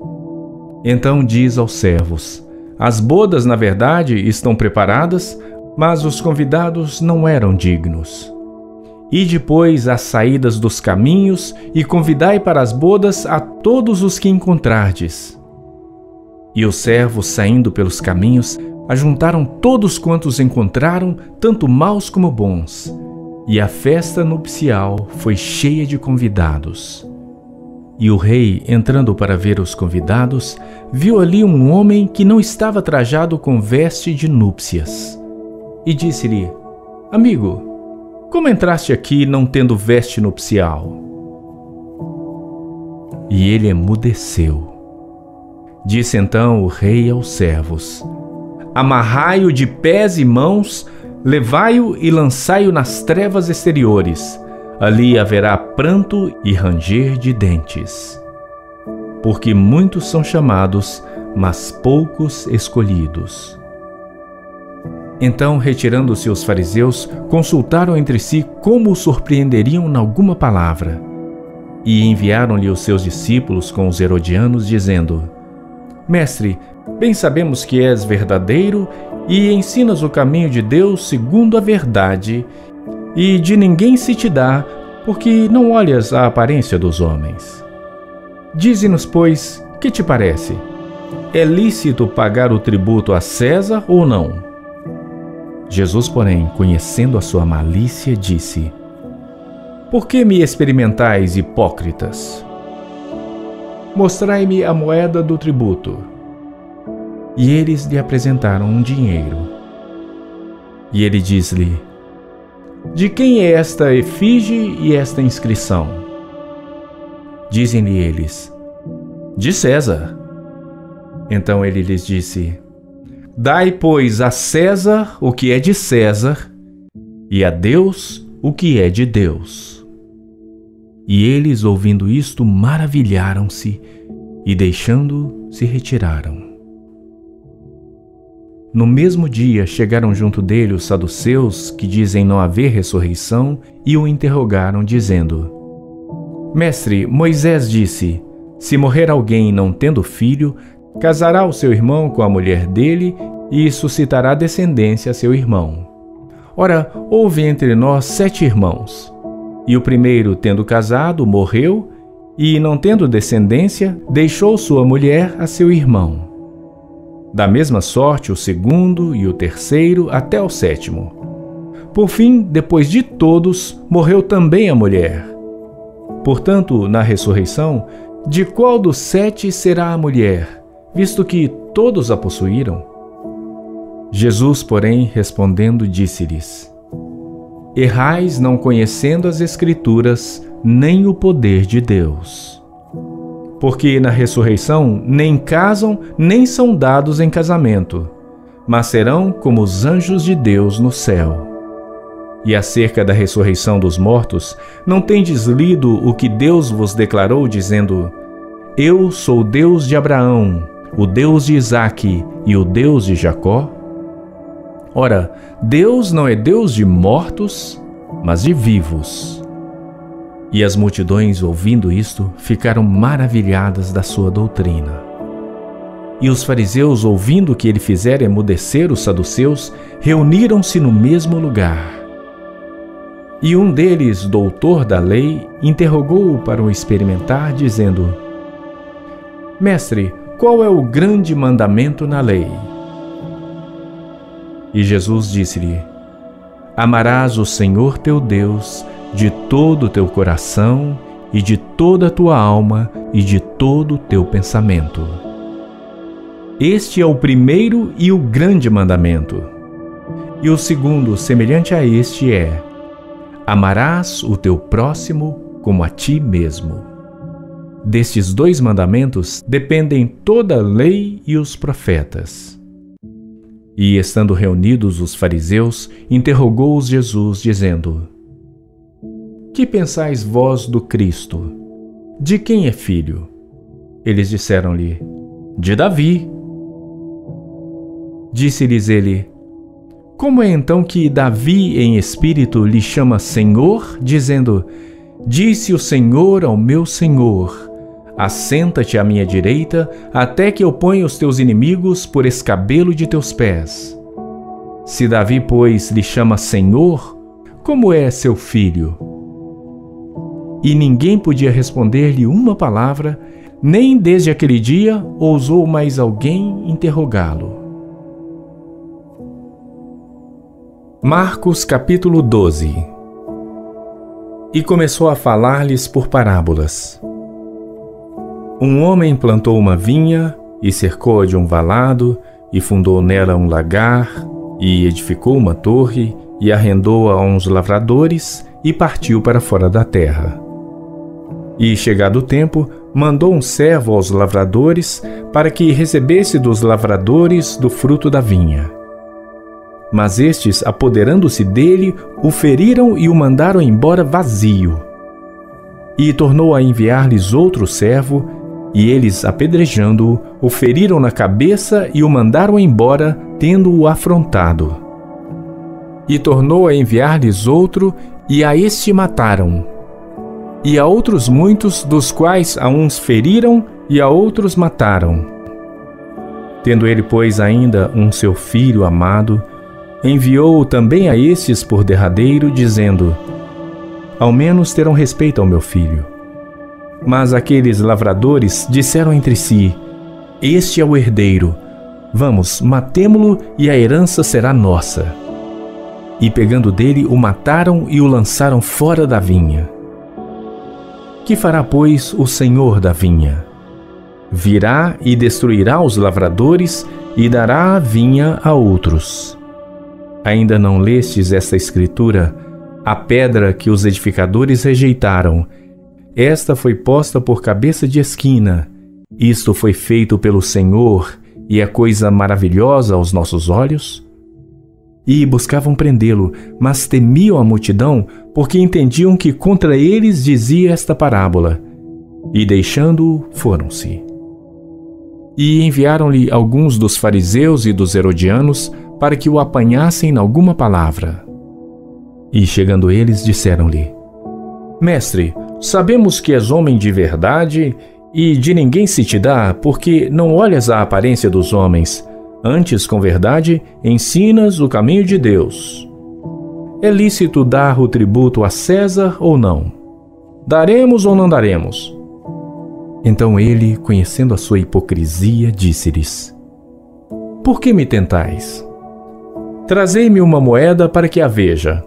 Então diz aos servos: as bodas, na verdade, estão preparadas, mas os convidados não eram dignos. Ide, pois, às saídas dos caminhos e convidai para as bodas a todos os que encontrardes. E os servos, saindo pelos caminhos, ajuntaram todos quantos encontraram, tanto maus como bons. E a festa nupcial foi cheia de convidados. E o rei, entrando para ver os convidados, viu ali um homem que não estava trajado com veste de núpcias. E disse-lhe: Amigo, como entraste aqui não tendo veste nupcial? E ele emudeceu. Disse então o rei aos servos: amarrai-o de pés e mãos, levai-o e lançai-o nas trevas exteriores. Ali haverá pranto e ranger de dentes. Porque muitos são chamados, mas poucos escolhidos. Então, retirando-se os fariseus, consultaram entre si como o surpreenderiam em alguma palavra. E enviaram-lhe os seus discípulos com os herodianos, dizendo: Mestre, bem sabemos que és verdadeiro e ensinas o caminho de Deus segundo a verdade, e de ninguém se te dá, porque não olhas a aparência dos homens. Dize-nos, pois, que te parece? É lícito pagar o tributo a César ou não? Jesus, porém, conhecendo a sua malícia, disse: Por que me experimentais, hipócritas? Mostrai-me a moeda do tributo. E eles lhe apresentaram um dinheiro. E ele diz-lhe: De quem é esta efígie e esta inscrição? Dizem-lhe eles: De César. Então ele lhes disse: Dai, pois, a César o que é de César, e a Deus o que é de Deus. E eles, ouvindo isto, maravilharam-se, e deixando, se retiraram. No mesmo dia chegaram junto dele os saduceus, que dizem não haver ressurreição, e o interrogaram, dizendo: Mestre, Moisés disse: Se morrer alguém não tendo filho, casará o seu irmão com a mulher dele e suscitará descendência a seu irmão. Ora, houve entre nós 7 irmãos. E o primeiro, tendo casado, morreu, e, não tendo descendência, deixou sua mulher a seu irmão. Da mesma sorte, o segundo e o terceiro, até o 7º. Por fim, depois de todos, morreu também a mulher. Portanto, na ressurreição, de qual dos 7 será a mulher, visto que todos a possuíram? Jesus, porém, respondendo, disse-lhes: Errais não conhecendo as Escrituras, nem o poder de Deus. Porque na ressurreição nem casam, nem são dados em casamento, mas serão como os anjos de Deus no céu. E acerca da ressurreição dos mortos, não tendes lido o que Deus vos declarou, dizendo: Eu sou o Deus de Abraão, o Deus de Isaque e o Deus de Jacó? Ora, Deus não é Deus de mortos, mas de vivos. E as multidões, ouvindo isto, ficaram maravilhadas da sua doutrina. E os fariseus, ouvindo que ele fizera emudecer os saduceus, reuniram-se no mesmo lugar. E um deles, doutor da lei, interrogou-o para o experimentar, dizendo: Mestre, qual é o grande mandamento na lei? E Jesus disse-lhe: Amarás o Senhor teu Deus de todo o teu coração e de toda a tua alma e de todo o teu pensamento. Este é o primeiro e o grande mandamento. E o segundo, semelhante a este, é: Amarás o teu próximo como a ti mesmo. Destes 2 mandamentos dependem toda a lei e os profetas. E, estando reunidos os fariseus, interrogou-os Jesus, dizendo: Que pensais vós do Cristo? De quem é filho? Eles disseram-lhe: De Davi. Disse-lhes ele: Como é então que Davi em espírito lhe chama Senhor, dizendo: Disse o Senhor ao meu Senhor: Assenta-te à minha direita, até que eu ponha os teus inimigos por escabelo de teus pés. Se Davi, pois, lhe chama Senhor, como é seu filho? E ninguém podia responder-lhe uma palavra, nem desde aquele dia ousou mais alguém interrogá-lo. Marcos capítulo 12. E começou a falar-lhes por parábolas. Um homem plantou uma vinha, e cercou-a de um valado, e fundou nela um lagar, e edificou uma torre, e arrendou a uns lavradores e partiu para fora da terra. E, chegado o tempo, mandou um servo aos lavradores para que recebesse dos lavradores do fruto da vinha. Mas estes, apoderando-se dele, o feriram e o mandaram embora vazio. E tornou a enviar-lhes outro servo, e eles, apedrejando-o, o feriram na cabeça e o mandaram embora, tendo-o afrontado. E tornou a enviar-lhes outro, e a este mataram. E a outros muitos, dos quais a uns feriram e a outros mataram. Tendo ele, pois, ainda um seu filho amado, enviou-o também a estes por derradeiro, dizendo: ao menos terão respeito ao meu filho. Mas aqueles lavradores disseram entre si: este é o herdeiro, vamos, matemo-lo e a herança será nossa. E pegando dele, o mataram e o lançaram fora da vinha. Que fará, pois, o senhor da vinha? Virá e destruirá os lavradores e dará a vinha a outros. Ainda não lestes esta escritura? A pedra que os edificadores rejeitaram, esta foi posta por cabeça de esquina. Isto foi feito pelo Senhor, e é coisa maravilhosa aos nossos olhos? E buscavam prendê-lo, mas temiam a multidão, porque entendiam que contra eles dizia esta parábola. E deixando-o, foram-se. E enviaram-lhe alguns dos fariseus e dos herodianos, para que o apanhassem em alguma palavra. E chegando eles, disseram-lhe: mestre, sabemos que és homem de verdade, e de ninguém se te dá, porque não olhas a aparência dos homens, antes, com verdade, ensinas o caminho de Deus. É lícito dar o tributo a César ou não? Daremos ou não daremos? Então ele, conhecendo a sua hipocrisia, disse-lhes: por que me tentais? Trazei-me uma moeda para que a veja.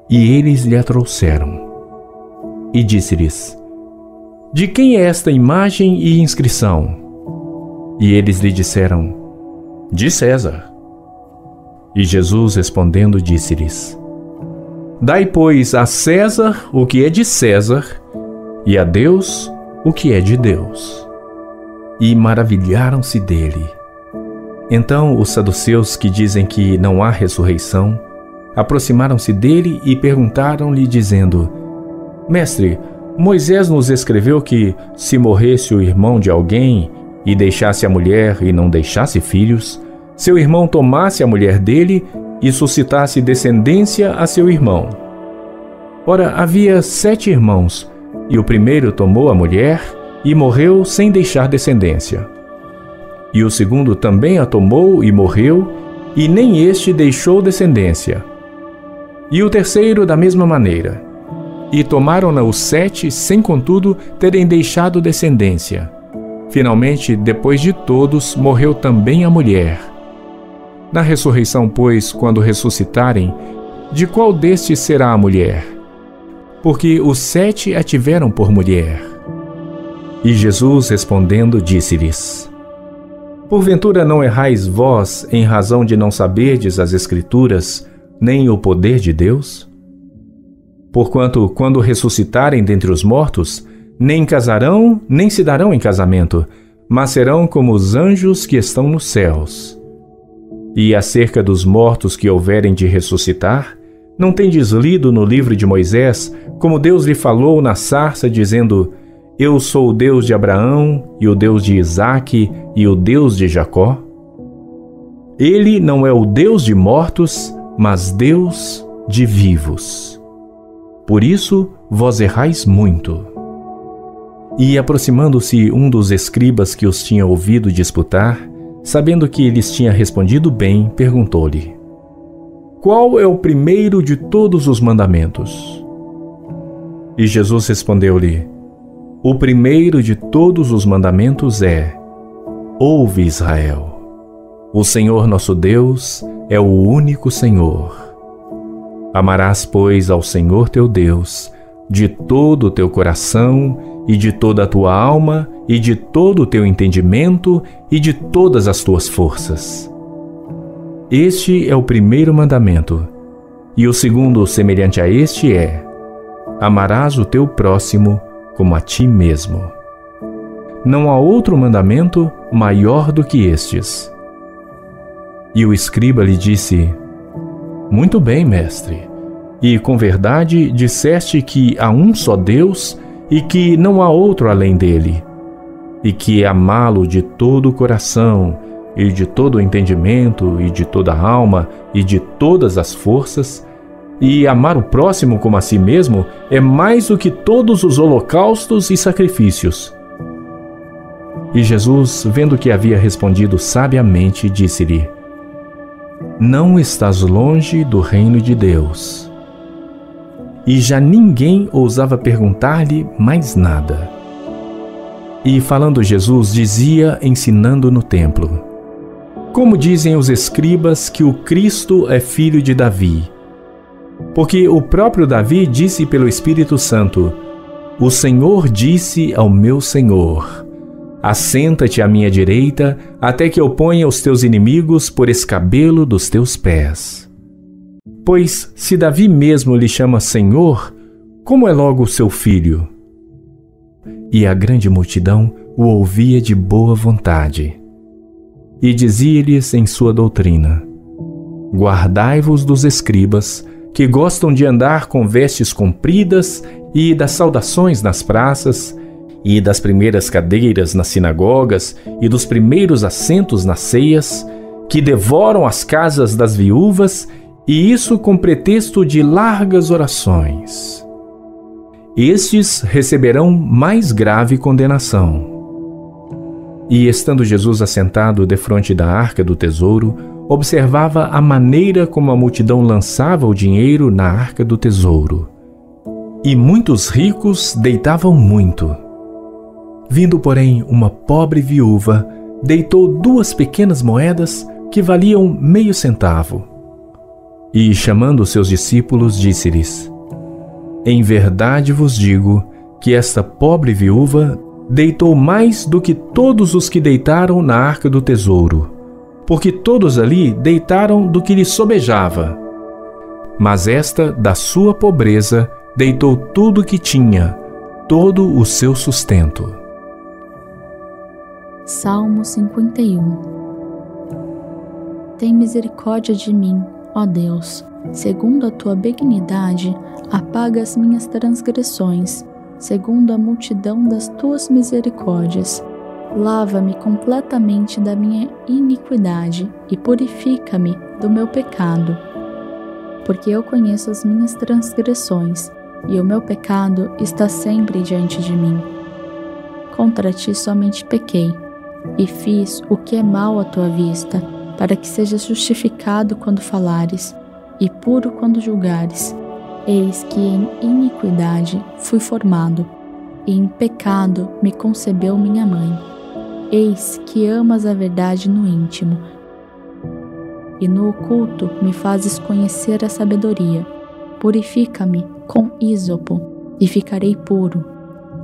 E eles lhe a trouxeram. E disse-lhes: de quem é esta imagem e inscrição? E eles lhe disseram: de César. E Jesus, respondendo, disse-lhes: dai, pois, a César o que é de César, e a Deus o que é de Deus. E maravilharam-se dele. Então os saduceus, que dizem que não há ressurreição, aproximaram-se dele e perguntaram-lhe, dizendo: mestre, Moisés nos escreveu que, se morresse o irmão de alguém e deixasse a mulher e não deixasse filhos, seu irmão tomasse a mulher dele e suscitasse descendência a seu irmão. Ora, havia 7 irmãos, e o primeiro tomou a mulher e morreu sem deixar descendência. E o segundo também a tomou e morreu, e nem este deixou descendência. E o terceiro da mesma maneira. E tomaram-na os 7, sem contudo terem deixado descendência. Finalmente, depois de todos, morreu também a mulher. Na ressurreição, pois, quando ressuscitarem, de qual destes será a mulher? Porque os 7 a tiveram por mulher. E Jesus, respondendo, disse-lhes: porventura não errais vós em razão de não saberdes as Escrituras, nem o poder de Deus? Porquanto, quando ressuscitarem dentre os mortos, nem casarão, nem se darão em casamento, mas serão como os anjos que estão nos céus. E acerca dos mortos que houverem de ressuscitar, não tendes lido no livro de Moisés, como Deus lhe falou na sarça, dizendo: eu sou o Deus de Abraão, e o Deus de Isaque, e o Deus de Jacó? Ele não é o Deus de mortos, mas Deus de vivos. Por isso vós errais muito. E aproximando-se um dos escribas que os tinha ouvido disputar, sabendo que lhes tinha respondido bem, perguntou-lhe: qual é o primeiro de todos os mandamentos? E Jesus respondeu-lhe: o primeiro de todos os mandamentos é: ouve, Israel, o Senhor nosso Deus é o único Senhor. Amarás, pois, ao Senhor teu Deus de todo o teu coração e de toda a tua alma e de todo o teu entendimento e de todas as tuas forças. Este é o primeiro mandamento, E o segundo, semelhante a este, é: amarás o teu próximo como a ti mesmo. Não há outro mandamento maior do que estes. E o escriba lhe disse: muito bem, mestre, e com verdade disseste que há um só Deus e que não há outro além dele, e que amá-lo de todo o coração, e de todo o entendimento, e de toda a alma, e de todas as forças, e amar o próximo como a si mesmo é mais do que todos os holocaustos e sacrifícios. E Jesus, vendo que havia respondido sabiamente, disse-lhe: não estás longe do reino de Deus. E já ninguém ousava perguntar-lhe mais nada. E falando Jesus, dizia, ensinando no templo: como dizem os escribas que o Cristo é filho de Davi? Porque o próprio Davi disse pelo Espírito Santo: o Senhor disse ao meu Senhor: assenta-te à minha direita, até que eu ponha os teus inimigos por escabelo dos teus pés. Pois, se Davi mesmo lhe chama Senhor, como é logo seu filho? E a grande multidão o ouvia de boa vontade. E dizia-lhes em sua doutrina: guardai-vos dos escribas, que gostam de andar com vestes compridas e das saudações nas praças, e das primeiras cadeiras nas sinagogas e dos primeiros assentos nas ceias, que devoram as casas das viúvas, e isso com pretexto de largas orações. Estes receberão mais grave condenação. E estando Jesus assentado defronte da arca do tesouro, observava a maneira como a multidão lançava o dinheiro na arca do tesouro. E muitos ricos deitavam muito. Vindo, porém, uma pobre viúva, deitou 2 pequenas moedas que valiam meio centavo. E, chamando seus discípulos, disse-lhes: em verdade vos digo que esta pobre viúva deitou mais do que todos os que deitaram na arca do tesouro, porque todos ali deitaram do que lhe sobejava. Mas esta, da sua pobreza, deitou tudo o que tinha, todo o seu sustento. Salmo 51. Tem misericórdia de mim, ó Deus, segundo a tua benignidade, apaga as minhas transgressões, segundo a multidão das tuas misericórdias. Lava-me completamente da minha iniquidade e purifica-me do meu pecado. Porque eu conheço as minhas transgressões, e o meu pecado está sempre diante de mim. Contra ti somente pequei, e fiz o que é mal à tua vista, para que sejas justificado quando falares, e puro quando julgares. Eis que em iniquidade fui formado, e em pecado me concebeu minha mãe. Eis que amas a verdade no íntimo, e no oculto me fazes conhecer a sabedoria. Purifica-me com ísopo, e ficarei puro.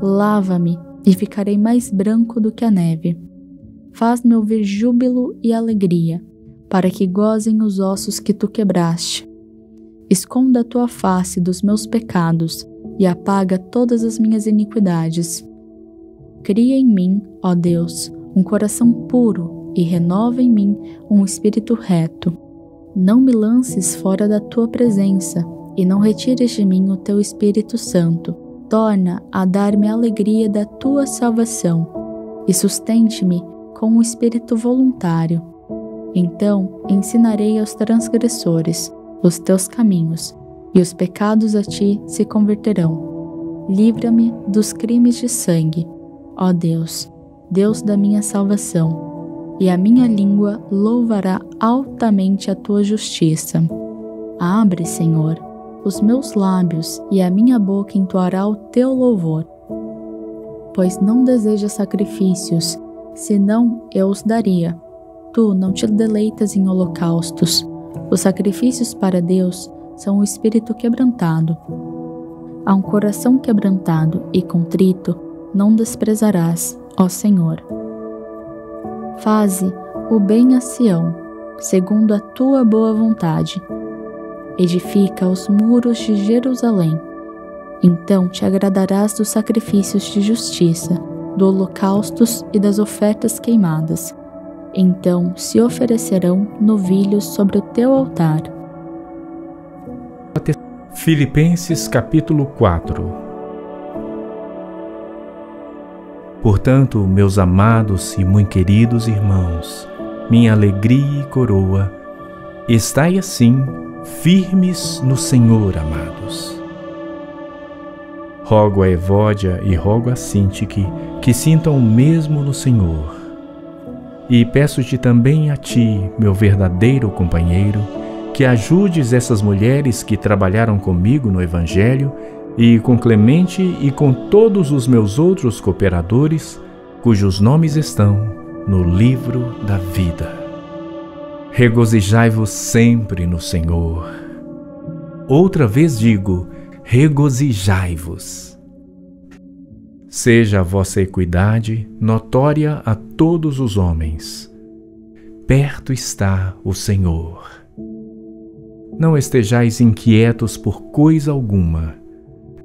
Lava-me, e ficarei mais branco do que a neve. Faz-me ouvir júbilo e alegria, para que gozem os ossos que tu quebraste. Esconda a tua face dos meus pecados, e apaga todas as minhas iniquidades. Cria em mim, ó Deus, um coração puro, e renova em mim um espírito reto. Não me lances fora da tua presença, e não retires de mim o teu Espírito Santo. Torna a dar-me a alegria da tua salvação, e sustente-me com um espírito voluntário. Então ensinarei aos transgressores os teus caminhos, e os pecados a ti se converterão. Livra-me dos crimes de sangue, ó Deus, Deus da minha salvação, e a minha língua louvará altamente a tua justiça. Abre, Senhor, os meus lábios, e a minha boca entoará o teu louvor. Pois não desejas sacrifícios, senão eu os daria. Tu não te deleitas em holocaustos. Os sacrifícios para Deus são o espírito quebrantado. A um coração quebrantado e contrito não desprezarás, ó Senhor. Faze o bem a Sião, segundo a tua boa vontade. edifica os muros de Jerusalém. Então te agradarás dos sacrifícios de justiça, dos holocaustos e das ofertas queimadas. Então se oferecerão novilhos sobre o teu altar. Filipenses capítulo 4. Portanto, meus amados e muito queridos irmãos, minha alegria e coroa, estai assim firmes no Senhor, amados. Rogo a Evódia e rogo a Sintique que sintam o mesmo no Senhor. E peço-te também a ti, meu verdadeiro companheiro, que ajudes essas mulheres que trabalharam comigo no Evangelho e com Clemente e com todos os meus outros cooperadores, cujos nomes estão no livro da vida. Regozijai-vos sempre no Senhor. Outra vez digo, regozijai-vos. Seja a vossa equidade notória a todos os homens. Perto está o Senhor. Não estejais inquietos por coisa alguma.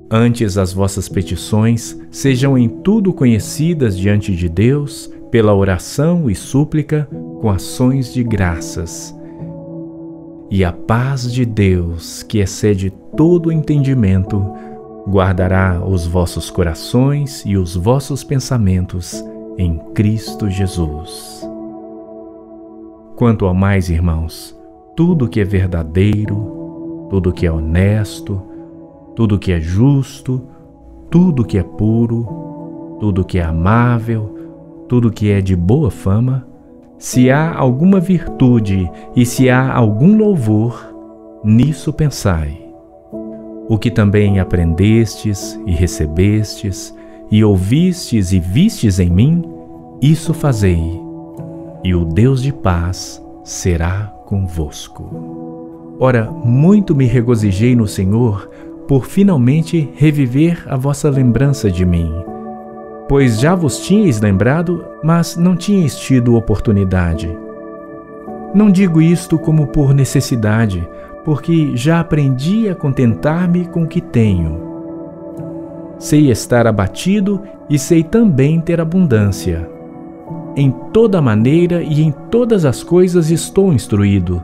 Antes as vossas petições sejam em tudo conhecidas diante de Deus, pela oração e súplica, com ações de graças. E a paz de Deus, que excede todo entendimento, guardará os vossos corações e os vossos pensamentos em Cristo Jesus. Quanto ao mais, irmãos, tudo que é verdadeiro, tudo que é honesto, tudo que é justo, tudo que é puro, tudo que é amável, tudo que é de boa fama, se há alguma virtude e se há algum louvor, nisso pensai. O que também aprendestes e recebestes, e ouvistes e vistes em mim, isso fazei, e o Deus de paz será convosco. Ora, muito me regozijei no Senhor por finalmente reviver a vossa lembrança de mim, pois já vos tinhais lembrado, mas não tinhais tido oportunidade. Não digo isto como por necessidade, porque já aprendi a contentar-me com o que tenho. Sei estar abatido e sei também ter abundância. Em toda maneira e em todas as coisas estou instruído,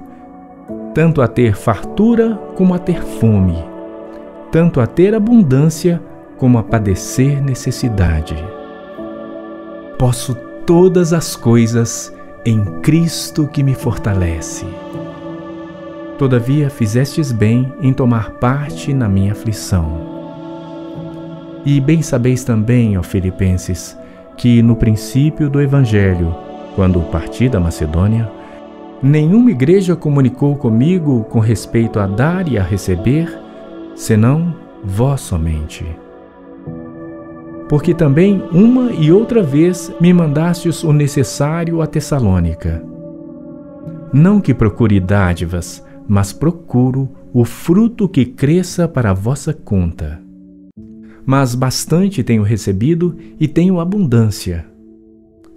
tanto a ter fartura como a ter fome, tanto a ter abundância como a padecer necessidade. Posso todas as coisas em Cristo que me fortalece. Todavia fizestes bem em tomar parte na minha aflição. E bem sabeis também, ó Filipenses, que no princípio do Evangelho, quando parti da Macedônia, nenhuma igreja comunicou comigo com respeito a dar e a receber, senão vós somente. Porque também uma e outra vez me mandastes o necessário a Tessalônica. Não que procure dádivas, mas procuro o fruto que cresça para a vossa conta. Mas bastante tenho recebido e tenho abundância.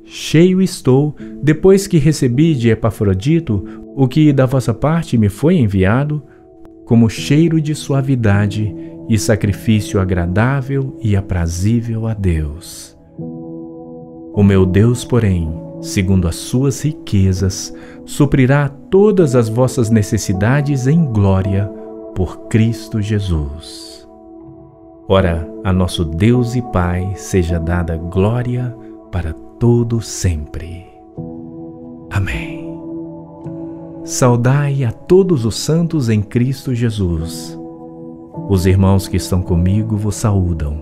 Cheio estou, depois que recebi de Epafrodito o que da vossa parte me foi enviado, como cheiro de suavidade e sacrifício agradável e aprazível a Deus. O meu Deus, porém, segundo as suas riquezas, suprirá todas as vossas necessidades em glória por Cristo Jesus. Ora, a nosso Deus e Pai seja dada glória para todo sempre. Amém. Saudai a todos os santos em Cristo Jesus. Os irmãos que estão comigo vos saúdam.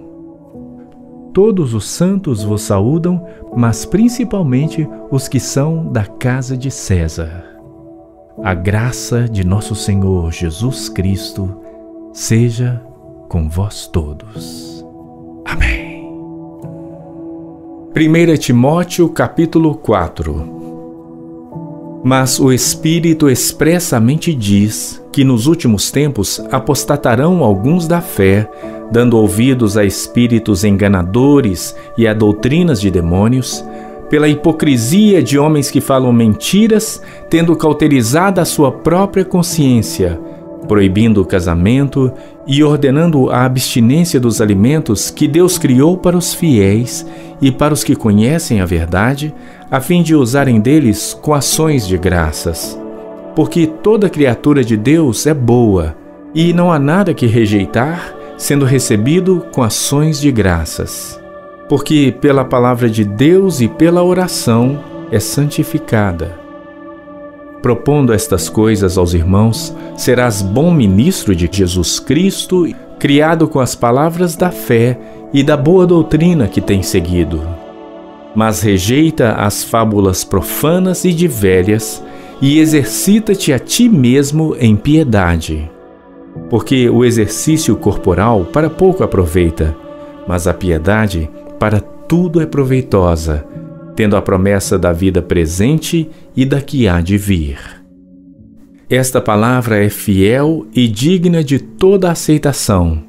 Todos os santos vos saúdam, mas principalmente os que são da casa de César. A graça de nosso Senhor Jesus Cristo seja com vós todos. Amém. 1 Timóteo capítulo 4. Mas o Espírito expressamente diz que nos últimos tempos apostatarão alguns da fé, dando ouvidos a espíritos enganadores e a doutrinas de demônios, pela hipocrisia de homens que falam mentiras, tendo cauterizado a sua própria consciência, proibindo o casamento e ordenando a abstinência dos alimentos que Deus criou para os fiéis e para os que conhecem a verdade, a fim de usarem deles com ações de graças. Porque toda criatura de Deus é boa, e não há nada que rejeitar, sendo recebido com ações de graças. Porque pela palavra de Deus e pela oração é santificada. Propondo estas coisas aos irmãos, serás bom ministro de Jesus Cristo, criado com as palavras da fé e da boa doutrina que tens seguido. Mas rejeita as fábulas profanas e de velhas, e exercita-te a ti mesmo em piedade. Porque o exercício corporal para pouco aproveita, mas a piedade para tudo é proveitosa, tendo a promessa da vida presente e da que há de vir. Esta palavra é fiel e digna de toda aceitação,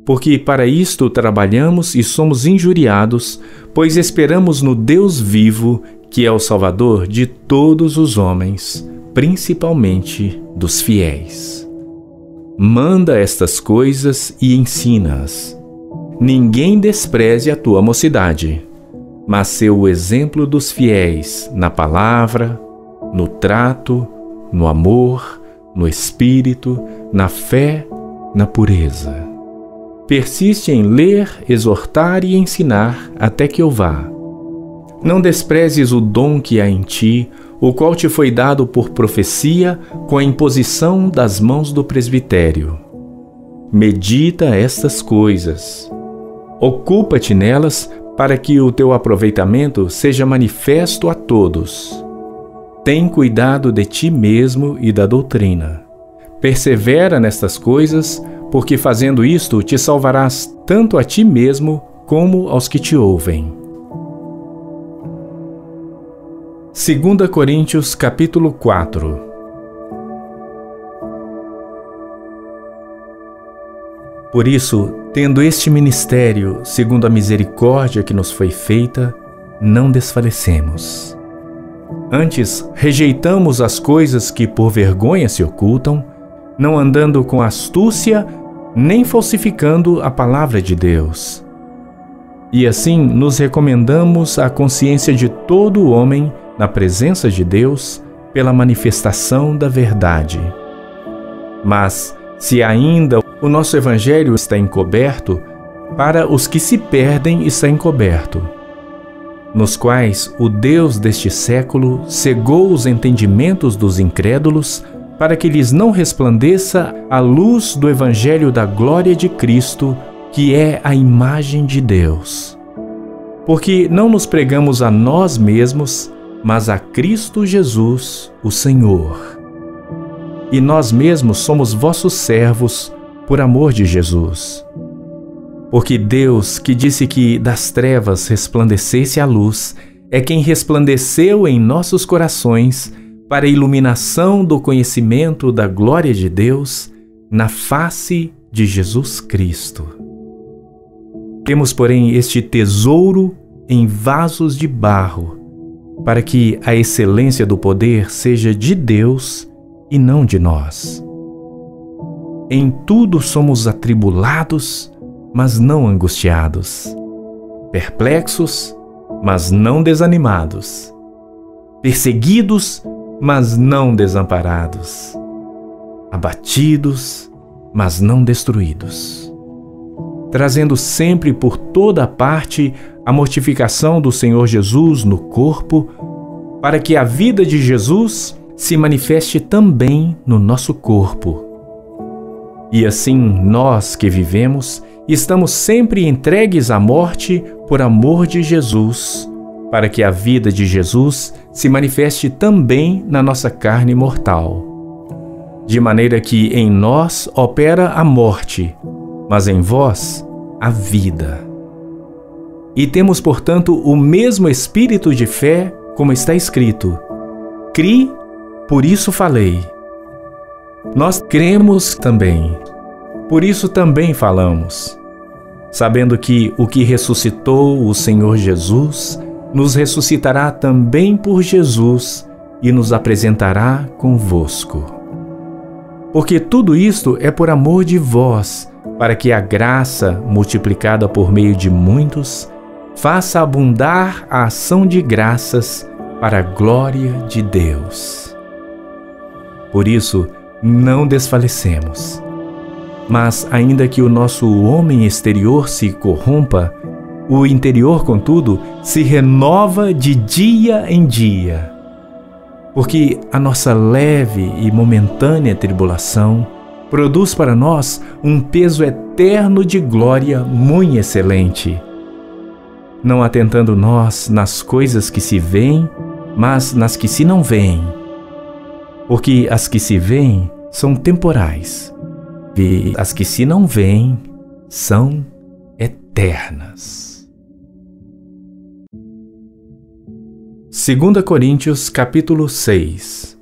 porque para isto trabalhamos e somos injuriados, pois esperamos no Deus vivo, que é o Salvador de todos os homens, principalmente dos fiéis. Manda estas coisas e ensina-as. Ninguém despreze a tua mocidade, mas ser o exemplo dos fiéis na palavra, no trato, no amor, no espírito, na fé, na pureza. Persiste em ler, exortar e ensinar até que eu vá. Não desprezes o dom que há em ti, o qual te foi dado por profecia com a imposição das mãos do presbitério. Medita estas coisas. Ocupa-te nelas para que o teu aproveitamento seja manifesto a todos. Tem cuidado de ti mesmo e da doutrina. Persevera nestas coisas, porque fazendo isto te salvarás tanto a ti mesmo como aos que te ouvem. 2 Coríntios capítulo 4. Por isso, tendo este ministério, segundo a misericórdia que nos foi feita, não desfalecemos. Antes, rejeitamos as coisas que por vergonha se ocultam, não andando com astúcia, nem falsificando a palavra de Deus. E assim nos recomendamos à consciência de todo o homem na presença de Deus, pela manifestação da verdade. Mas, se ainda o nosso Evangelho está encoberto, para os que se perdem está encoberto, nos quais o Deus deste século cegou os entendimentos dos incrédulos, para que lhes não resplandeça a luz do Evangelho da glória de Cristo, que é a imagem de Deus. Porque não nos pregamos a nós mesmos, mas a Cristo Jesus, o Senhor. E nós mesmos somos vossos servos, por amor de Jesus. Porque Deus, que disse que das trevas resplandecesse a luz, é quem resplandeceu em nossos corações para a iluminação do conhecimento da glória de Deus na face de Jesus Cristo. Temos, porém, este tesouro em vasos de barro, para que a excelência do poder seja de Deus e não de nós. Em tudo somos atribulados, mas não angustiados, perplexos, mas não desanimados, perseguidos, mas não desamparados, abatidos, mas não destruídos, trazendo sempre por toda parte a mortificação do Senhor Jesus no corpo, para que a vida de Jesus se manifeste também no nosso corpo. E assim nós que vivemos, estamos sempre entregues à morte por amor de Jesus, para que a vida de Jesus se manifeste também na nossa carne mortal. De maneira que em nós opera a morte, mas em vós a vida. E temos, portanto, o mesmo espírito de fé, como está escrito: Cri, por isso falei. Nós cremos também, por isso também falamos, sabendo que o que ressuscitou o Senhor Jesus nos ressuscitará também por Jesus e nos apresentará convosco. Porque tudo isto é por amor de vós, para que a graça, multiplicada por meio de muitos, faça abundar a ação de graças para a glória de Deus. Por isso, não desfalecemos. Mas, ainda que o nosso homem exterior se corrompa, o interior, contudo, se renova de dia em dia. Porque a nossa leve e momentânea tribulação produz para nós um peso eterno de glória muito excelente. Não atentando nós nas coisas que se veem, mas nas que se não veem. Porque as que se veem são temporais, e as que se não veem são eternas. 2 Coríntios capítulo 6.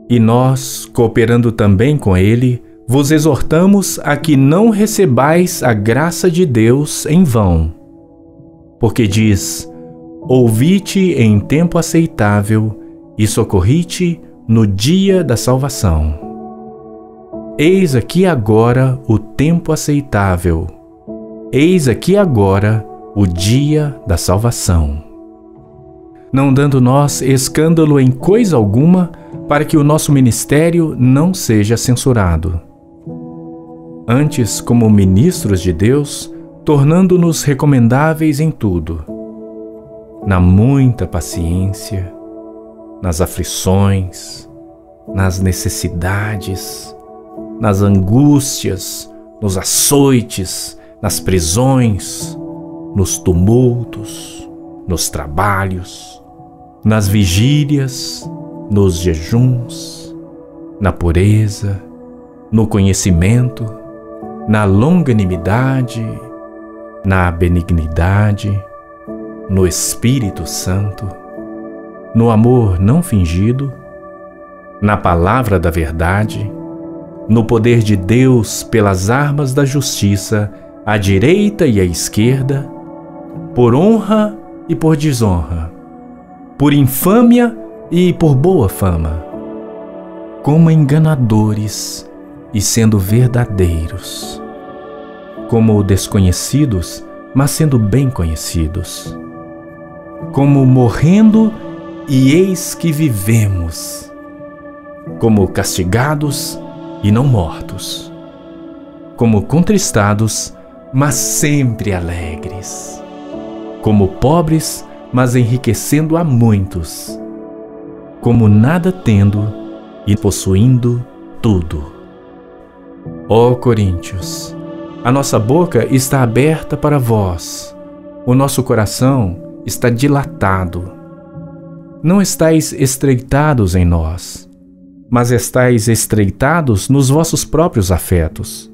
E nós, cooperando também com ele, vos exortamos a que não recebais a graça de Deus em vão. Porque diz: ouvi-te em tempo aceitável e socorri-te no dia da salvação. Eis aqui agora o tempo aceitável. Eis aqui agora o dia da salvação. Não dando nós escândalo em coisa alguma, para que o nosso ministério não seja censurado. Antes, como ministros de Deus, tornando-nos recomendáveis em tudo, na muita paciência, nas aflições, nas necessidades, nas angústias, nos açoites, nas prisões, nos tumultos, nos trabalhos, nas vigílias, nos jejuns, na pureza, no conhecimento, na longanimidade, na benignidade, no Espírito Santo, no amor não fingido, na palavra da verdade, no poder de Deus pelas armas da justiça, à direita e à esquerda, por honra e por desonra, por infâmia e por boa fama, como enganadores e sendo verdadeiros, como desconhecidos, mas sendo bem conhecidos, como morrendo e eis que vivemos, como castigados e não mortos, como contristados, mas sempre alegres, como pobres, mas enriquecendo a muitos, como nada tendo e possuindo tudo. Ó Coríntios, a nossa boca está aberta para vós, o nosso coração está dilatado. Não estáis estreitados em nós, mas estáis estreitados nos vossos próprios afetos.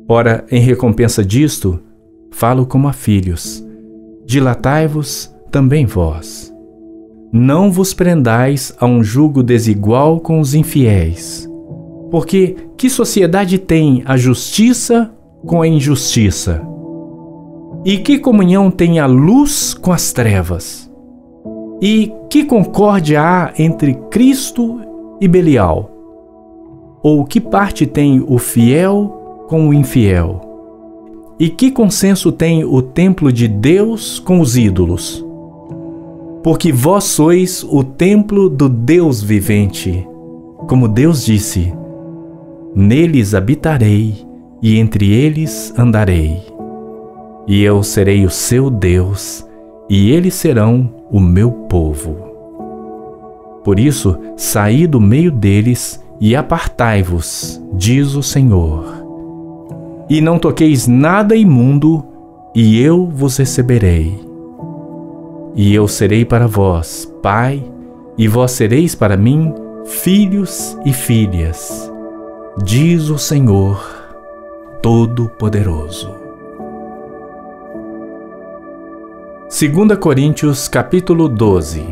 Ora, em recompensa disto, falo como a filhos, dilatai-vos também vós. Não vos prendais a um jugo desigual com os infiéis, porque que sociedade tem a justiça com a injustiça? E que comunhão tem a luz com as trevas? E que concórdia há entre Cristo e Belial? Ou que parte tem o fiel com o infiel? E que consenso tem o templo de Deus com os ídolos? Porque vós sois o templo do Deus vivente. Como Deus disse: neles habitarei e entre eles andarei. E eu serei o seu Deus, e eles serão o meu povo. Por isso, saí do meio deles e apartai-vos, diz o Senhor. E não toqueis nada imundo, e eu vos receberei. E eu serei para vós pai, e vós sereis para mim filhos e filhas, diz o Senhor Todo-Poderoso. 2 Coríntios capítulo 12.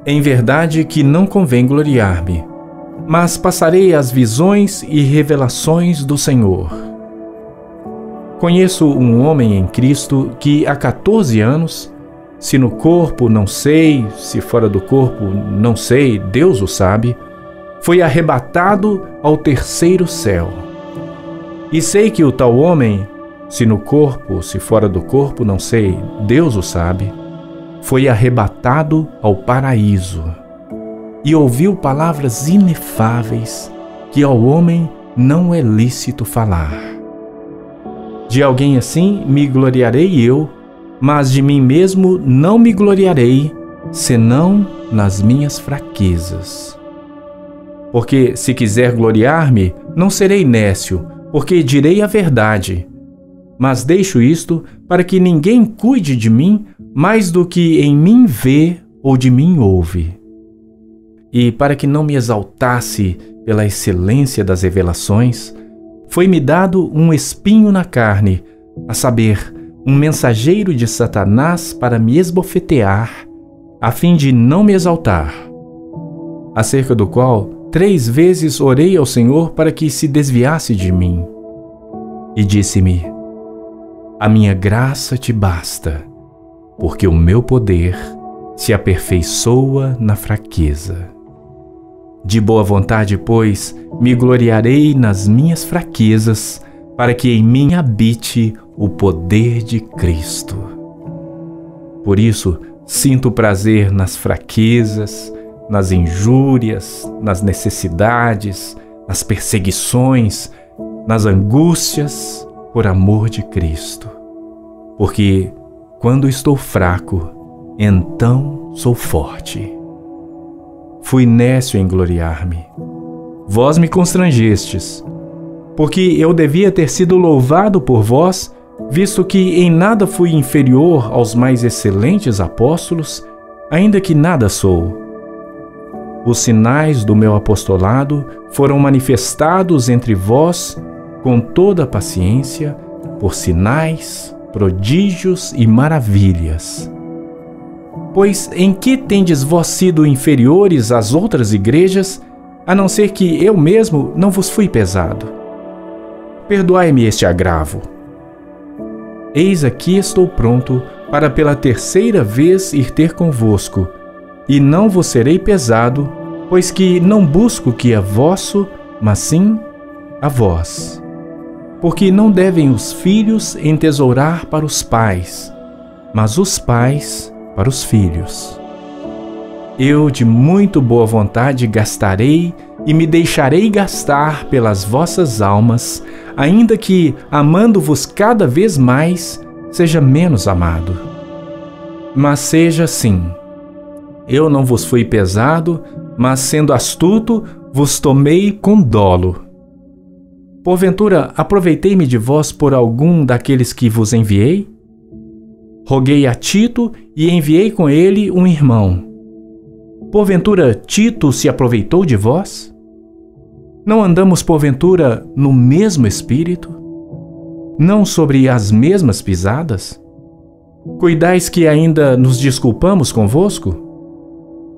Em verdade que não convém gloriar-me, mas passarei as visões e revelações do Senhor. Conheço um homem em Cristo que há 14 anos, se no corpo não sei, se fora do corpo não sei, Deus o sabe, foi arrebatado ao terceiro céu. E sei que o tal homem, se no corpo, se fora do corpo não sei, Deus o sabe, foi arrebatado ao paraíso e ouviu palavras inefáveis que ao homem não é lícito falar. De alguém assim me gloriarei eu, mas de mim mesmo não me gloriarei, senão nas minhas fraquezas. Porque se quiser gloriar-me, não serei nécio, porque direi a verdade. Mas deixo isto para que ninguém cuide de mim mais do que em mim vê ou de mim ouve. E para que não me exaltasse pela excelência das revelações, foi-me dado um espinho na carne, a saber, um mensageiro de Satanás para me esbofetear, a fim de não me exaltar. Acerca do qual 3 vezes orei ao Senhor para que se desviasse de mim. E disse-me: a minha graça te basta, porque o meu poder se aperfeiçoa na fraqueza. De boa vontade, pois, me gloriarei nas minhas fraquezas, para que em mim habite o poder de Cristo. Por isso, sinto prazer nas fraquezas, nas injúrias, nas necessidades, nas perseguições, nas angústias, por amor de Cristo. Porque, quando estou fraco, então sou forte. Fui nécio em gloriar-me. Vós me constrangestes, porque eu devia ter sido louvado por vós, visto que em nada fui inferior aos mais excelentes apóstolos, ainda que nada sou. Os sinais do meu apostolado foram manifestados entre vós com toda a paciência, por sinais, prodígios e maravilhas. Pois em que tendes vós sido inferiores às outras igrejas, a não ser que eu mesmo não vos fui pesado? Perdoai-me este agravo. Eis aqui estou pronto para pela 3ª vez ir ter convosco, e não vos serei pesado, pois que não busco que é vosso, mas sim a vós. Porque não devem os filhos entesourar para os pais, mas os pais para os filhos. Eu de muito boa vontade gastarei e me deixarei gastar pelas vossas almas, ainda que, amando-vos cada vez mais, seja menos amado. Mas seja assim. Eu não vos fui pesado, mas sendo astuto, vos tomei com dolo. Porventura, aproveitei-me de vós por algum daqueles que vos enviei? Roguei a Tito e enviei com ele um irmão. Porventura, Tito se aproveitou de vós? Não andamos, porventura, no mesmo espírito? Não sobre as mesmas pisadas? Cuidais que ainda nos desculpamos convosco?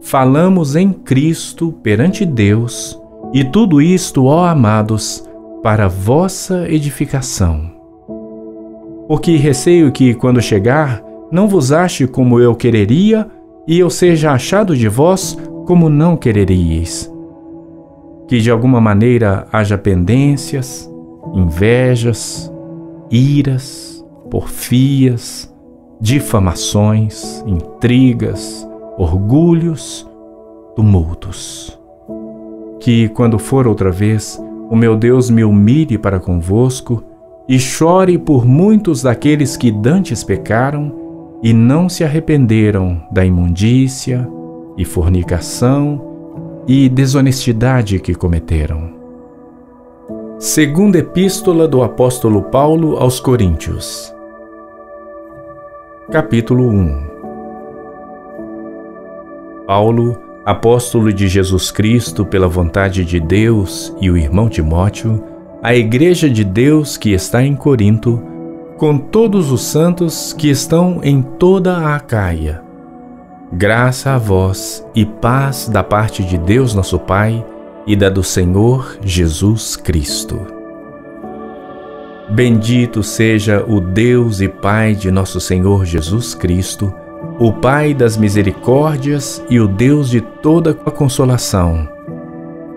Falamos em Cristo perante Deus, e tudo isto, ó amados, para vossa edificação. Porque receio que, quando chegar, não vos ache como eu quereria, e eu seja achado de vós como não quereríeis. Que de alguma maneira haja pendências, invejas, iras, porfias, difamações, intrigas, orgulhos, tumultos. Que, quando for outra vez, o meu Deus me humilhe para convosco e chore por muitos daqueles que dantes pecaram e não se arrependeram da imundícia e fornicação e desonestidade que cometeram. Segunda Epístola do Apóstolo Paulo aos Coríntios. Capítulo 1. Paulo, apóstolo de Jesus Cristo pela vontade de Deus, e o irmão Timóteo, à Igreja de Deus que está em Corinto, com todos os santos que estão em toda a Acaia. Graça a vós e paz da parte de Deus nosso Pai e da do Senhor Jesus Cristo. Bendito seja o Deus e Pai de nosso Senhor Jesus Cristo, o Pai das misericórdias e o Deus de toda a consolação,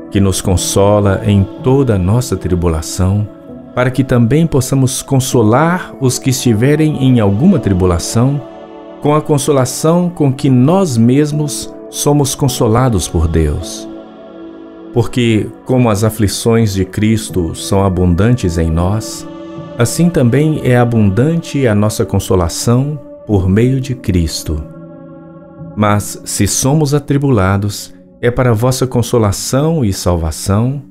que nos consola em toda a nossa tribulação, para que também possamos consolar os que estiverem em alguma tribulação, com a consolação com que nós mesmos somos consolados por Deus. Porque, como as aflições de Cristo são abundantes em nós, assim também é abundante a nossa consolação por meio de Cristo. Mas, se somos atribulados, é para a vossa consolação e salvação,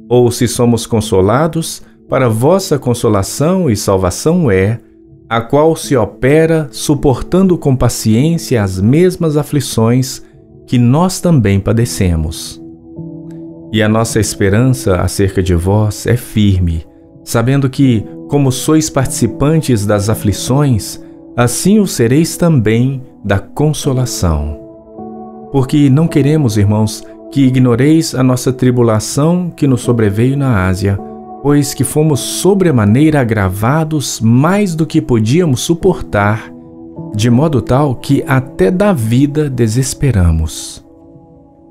ou se somos consolados, para a vossa consolação e salvação é, a qual se opera suportando com paciência as mesmas aflições que nós também padecemos. E a nossa esperança acerca de vós é firme, sabendo que, como sois participantes das aflições, assim o sereis também da consolação. Porque não queremos, irmãos, que ignoreis a nossa tribulação que nos sobreveio na Ásia, pois que fomos sobremaneira agravados mais do que podíamos suportar, de modo tal que até da vida desesperamos.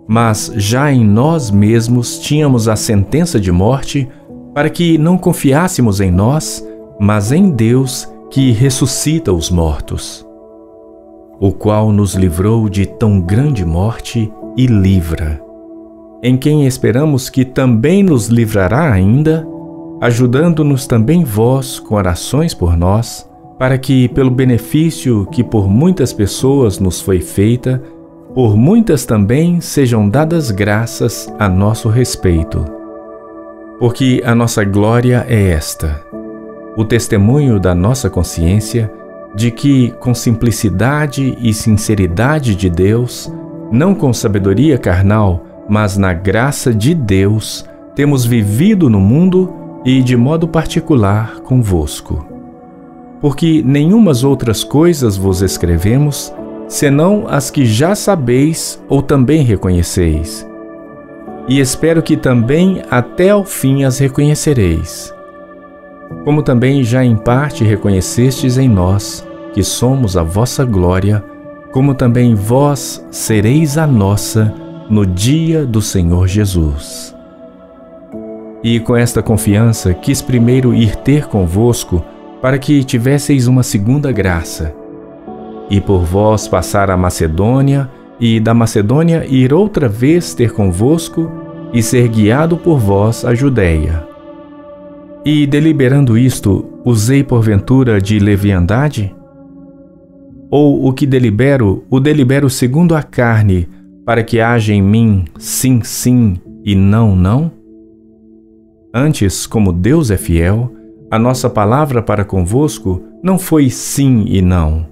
Mas já em nós mesmos tínhamos a sentença de morte, para que não confiássemos em nós, mas em Deus que ressuscita os mortos, o qual nos livrou de tão grande morte e livra, em quem esperamos que também nos livrará ainda, ajudando-nos também vós com orações por nós, para que, pelo benefício que por muitas pessoas nos foi feita, por muitas também sejam dadas graças a nosso respeito. Porque a nossa glória é esta, o testemunho da nossa consciência, de que, com simplicidade e sinceridade de Deus, não com sabedoria carnal, mas na graça de Deus, temos vivido no mundo e de modo particular convosco. Porque nenhumas outras coisas vos escrevemos, senão as que já sabeis ou também reconheceis. E espero que também até ao fim as reconhecereis. Como também já em parte reconhecestes em nós, que somos a vossa glória, como também vós sereis a nossa no dia do Senhor Jesus. E com esta confiança quis primeiro ir ter convosco, para que tivesseis uma segunda graça, e por vós passar a Macedônia, e da Macedônia ir outra vez ter convosco, e ser guiado por vós a Judéia. E deliberando isto, usei porventura de leviandade? Ou o que delibero, o delibero segundo a carne, para que haja em mim sim, sim e não, não? Antes, como Deus é fiel, a nossa palavra para convosco não foi sim e não.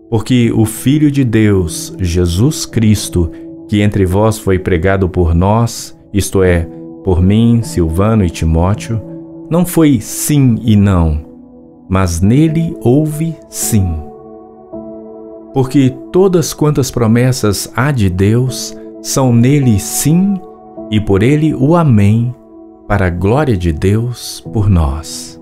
Porque o Filho de Deus, Jesus Cristo, que entre vós foi pregado por nós, isto é, por mim, Silvano e Timóteo, não foi sim e não, mas nele houve sim. Porque todas quantas promessas há de Deus são nele sim e por ele o amém, para a glória de Deus por nós.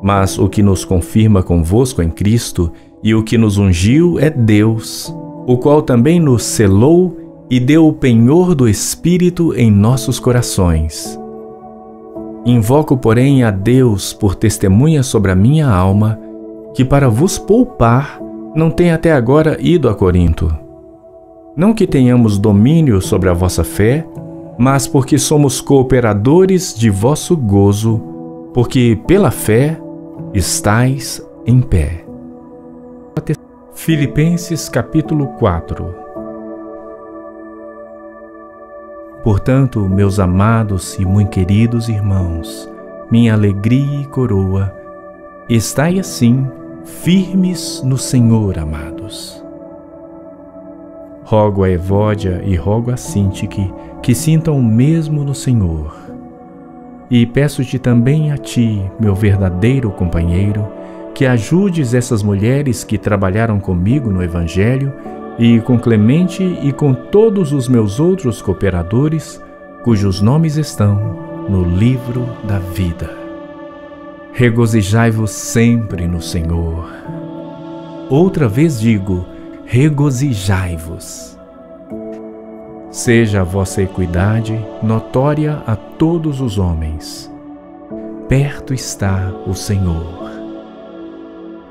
Mas o que nos confirma convosco em Cristo e o que nos ungiu é Deus, o qual também nos selou e deu o penhor do Espírito em nossos corações. Invoco, porém, a Deus por testemunha sobre a minha alma, que para vos poupar não tenho até agora ido a Corinto. Não que tenhamos domínio sobre a vossa fé, mas porque somos cooperadores de vosso gozo, porque pela fé estais em pé. Filipenses capítulo 4. Portanto, meus amados e muito queridos irmãos, minha alegria e coroa, estai assim firmes no Senhor, amados. Rogo a Evódia e rogo a Sintique que sintam o mesmo no Senhor. E peço-te também a ti, meu verdadeiro companheiro, que ajudes essas mulheres que trabalharam comigo no Evangelho e com Clemente e com todos os meus outros cooperadores, cujos nomes estão no livro da vida. Regozijai-vos sempre no Senhor. Outra vez digo, regozijai-vos. Seja a vossa equidade notória a todos os homens. Perto está o Senhor.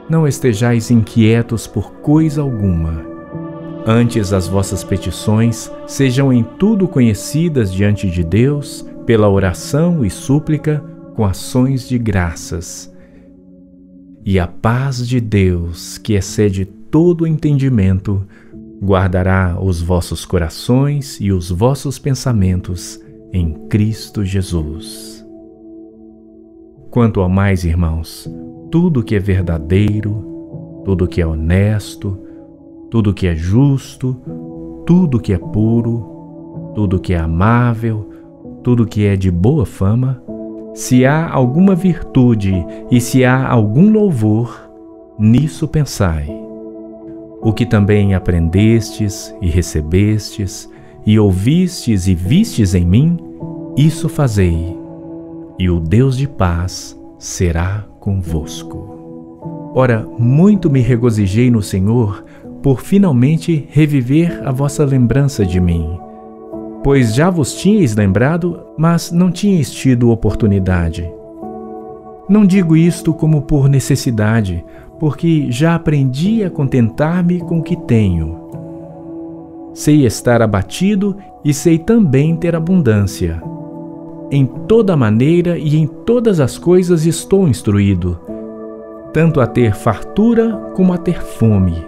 Não estejais inquietos por coisa alguma. Antes as vossas petições sejam em tudo conhecidas diante de Deus, pela oração e súplica, com ações de graças. E a paz de Deus, que excede todo entendimento, guardará os vossos corações e os vossos pensamentos em Cristo Jesus. Quanto ao mais, irmãos, tudo que é verdadeiro, tudo que é honesto, tudo que é justo, tudo que é puro, tudo que é amável, tudo que é de boa fama, se há alguma virtude e se há algum louvor, nisso pensai. O que também aprendestes e recebestes, e ouvistes e vistes em mim, isso fazei, e o Deus de paz será convosco. Ora, muito me regozijei no Senhor por finalmente reviver a vossa lembrança de mim, pois já vos tinhais lembrado, mas não tinhais tido oportunidade. Não digo isto como por necessidade, porque já aprendi a contentar-me com o que tenho. Sei estar abatido e sei também ter abundância. Em toda maneira e em todas as coisas estou instruído, tanto a ter fartura como a ter fome,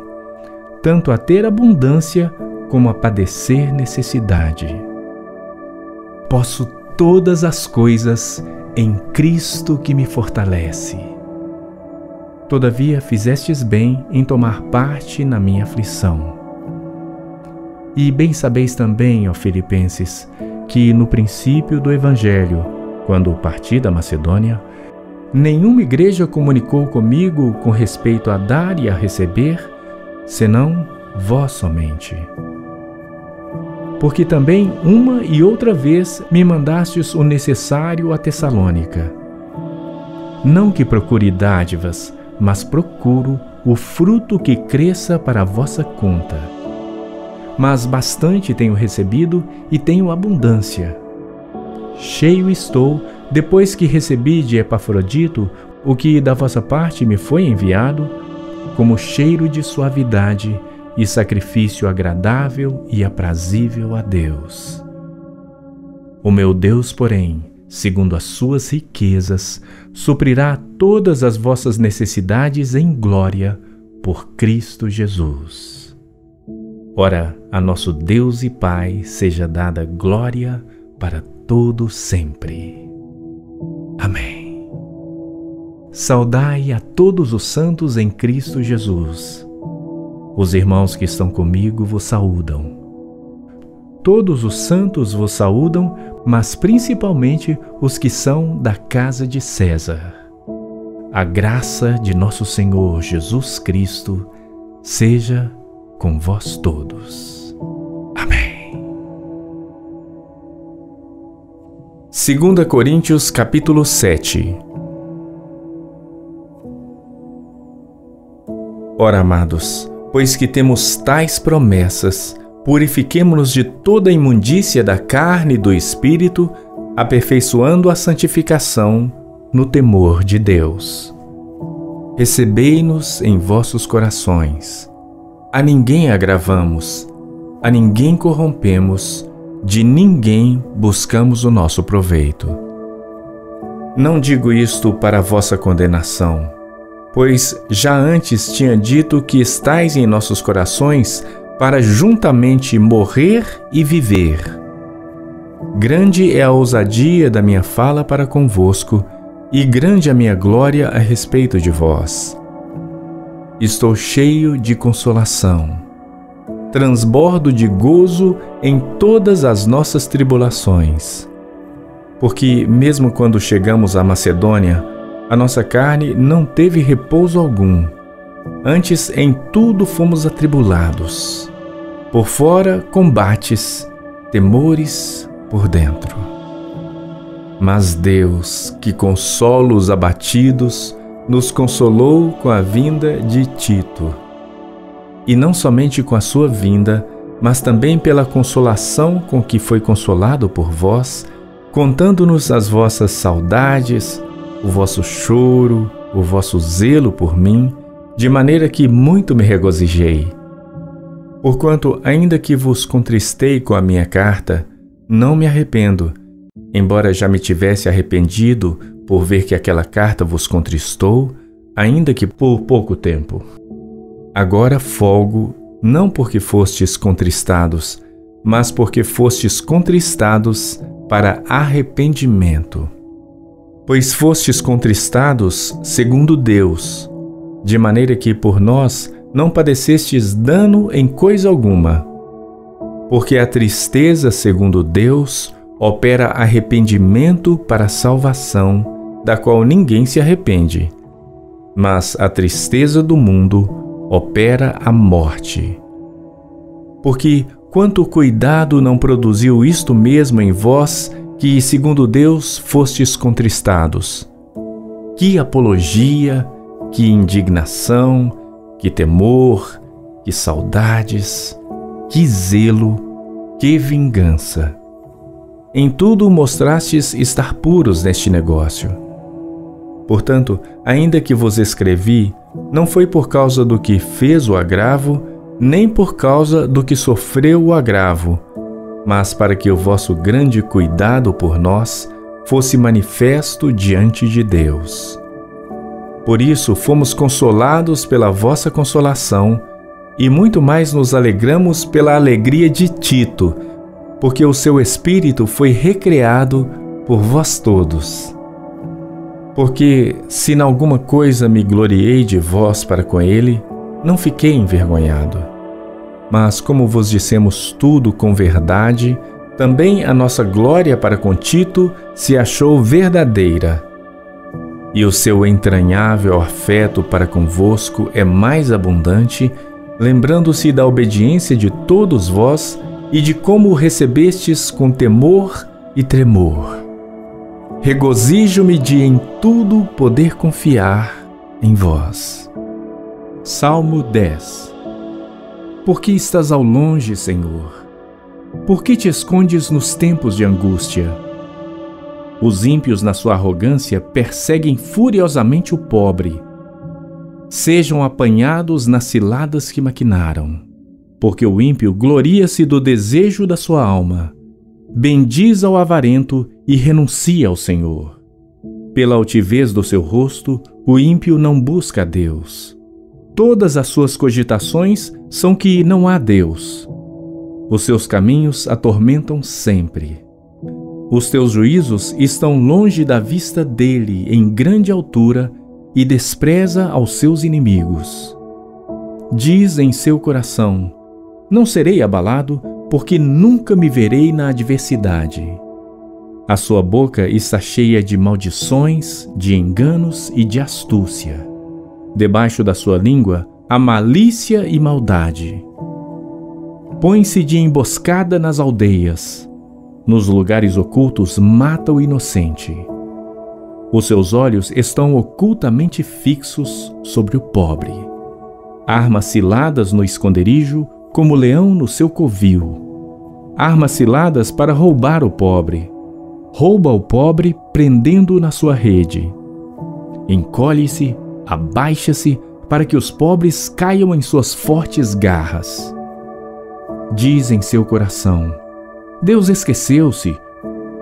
tanto a ter abundância como a padecer necessidade. Posso todas as coisas em Cristo que me fortalece. Todavia fizestes bem em tomar parte na minha aflição. E bem sabeis também, ó Filipenses, que no princípio do Evangelho, quando parti da Macedônia, nenhuma igreja comunicou comigo com respeito a dar e a receber, senão vós somente. Porque também uma e outra vez me mandastes o necessário a Tessalônica. Não que procure dádivas, mas procuro o fruto que cresça para a vossa conta. Mas bastante tenho recebido e tenho abundância. Cheio estou, depois que recebi de Epafrodito o que da vossa parte me foi enviado, como cheiro de suavidade e sacrifício agradável e aprazível a Deus. O meu Deus, porém, segundo as suas riquezas, suprirá todas as vossas necessidades em glória por Cristo Jesus. Ora, a nosso Deus e Pai seja dada glória para todo sempre. Amém. Saudai a todos os santos em Cristo Jesus. Os irmãos que estão comigo vos saúdam. Todos os santos vos saúdam, mas principalmente os que são da casa de César. A graça de nosso Senhor Jesus Cristo seja com vós todos. Amém. 2 Coríntios capítulo 7. Ora, amados, pois que temos tais promessas, purifiquemo-nos de toda a imundícia da carne e do espírito, aperfeiçoando a santificação no temor de Deus. Recebei-nos em vossos corações. A ninguém agravamos, a ninguém corrompemos, de ninguém buscamos o nosso proveito. Não digo isto para a vossa condenação, pois já antes tinha dito que estais em nossos corações para juntamente morrer e viver. Grande é a ousadia da minha fala para convosco, e grande a minha glória a respeito de vós. Estou cheio de consolação, transbordo de gozo em todas as nossas tribulações. Porque mesmo quando chegamos à Macedônia, a nossa carne não teve repouso algum. Antes em tudo fomos atribulados. Por fora combates, temores por dentro. Mas Deus, que consola os abatidos, nos consolou com a vinda de Tito. E não somente com a sua vinda, mas também pela consolação com que foi consolado por vós, contando-nos as vossas saudades, o vosso choro, o vosso zelo por mim, de maneira que muito me regozijei. Porquanto, ainda que vos contristei com a minha carta, não me arrependo, embora já me tivesse arrependido por ver que aquela carta vos contristou, ainda que por pouco tempo. Agora folgo, não porque fostes contristados, mas porque fostes contristados para arrependimento. Pois fostes contristados segundo Deus, de maneira que por nós não padecestes dano em coisa alguma. Porque a tristeza segundo Deus opera arrependimento para a salvação, da qual ninguém se arrepende. Mas a tristeza do mundo opera a morte. Porque quanto cuidado não produziu isto mesmo em vós, que, segundo Deus, fostes contristados? Que apologia, que indignação, que temor, que saudades, que zelo, que vingança. Em tudo mostrastes estar puros neste negócio. Portanto, ainda que vos escrevi, não foi por causa do que fez o agravo, nem por causa do que sofreu o agravo, mas para que o vosso grande cuidado por nós fosse manifesto diante de Deus. Por isso fomos consolados pela vossa consolação, e muito mais nos alegramos pela alegria de Tito, porque o seu espírito foi recreado por vós todos. Porque, se em alguma coisa me gloriei de vós para com ele, não fiquei envergonhado. Mas como vos dissemos tudo com verdade, também a nossa glória para com Tito se achou verdadeira. E o seu entranhável afeto para convosco é mais abundante, lembrando-se da obediência de todos vós e de como o recebestes com temor e tremor. Regozijo-me de em tudo poder confiar em vós. Salmo 10. Por que estás ao longe, Senhor? Por que te escondes nos tempos de angústia? Os ímpios, na sua arrogância, perseguem furiosamente o pobre. Sejam apanhados nas ciladas que maquinaram. Porque o ímpio gloria-se do desejo da sua alma. Bendiz ao avarento e renuncia ao Senhor. Pela altivez do seu rosto, o ímpio não busca a Deus. Todas as suas cogitações são que não há Deus. Os seus caminhos atormentam sempre. Os teus juízos estão longe da vista dele em grande altura e despreza aos seus inimigos. Diz em seu coração: não serei abalado, porque nunca me verei na adversidade. A sua boca está cheia de maldições, de enganos e de astúcia. Debaixo da sua língua há malícia e maldade. Põe-se de emboscada nas aldeias. Nos lugares ocultos mata o inocente. Os seus olhos estão ocultamente fixos sobre o pobre. Arma ciladas no esconderijo, como leão no seu covil. Arma ciladas para roubar o pobre. Rouba o pobre, prendendo-o na sua rede. Encolhe-se, abaixa-se, para que os pobres caiam em suas fortes garras. Diz em seu coração: Deus esqueceu-se,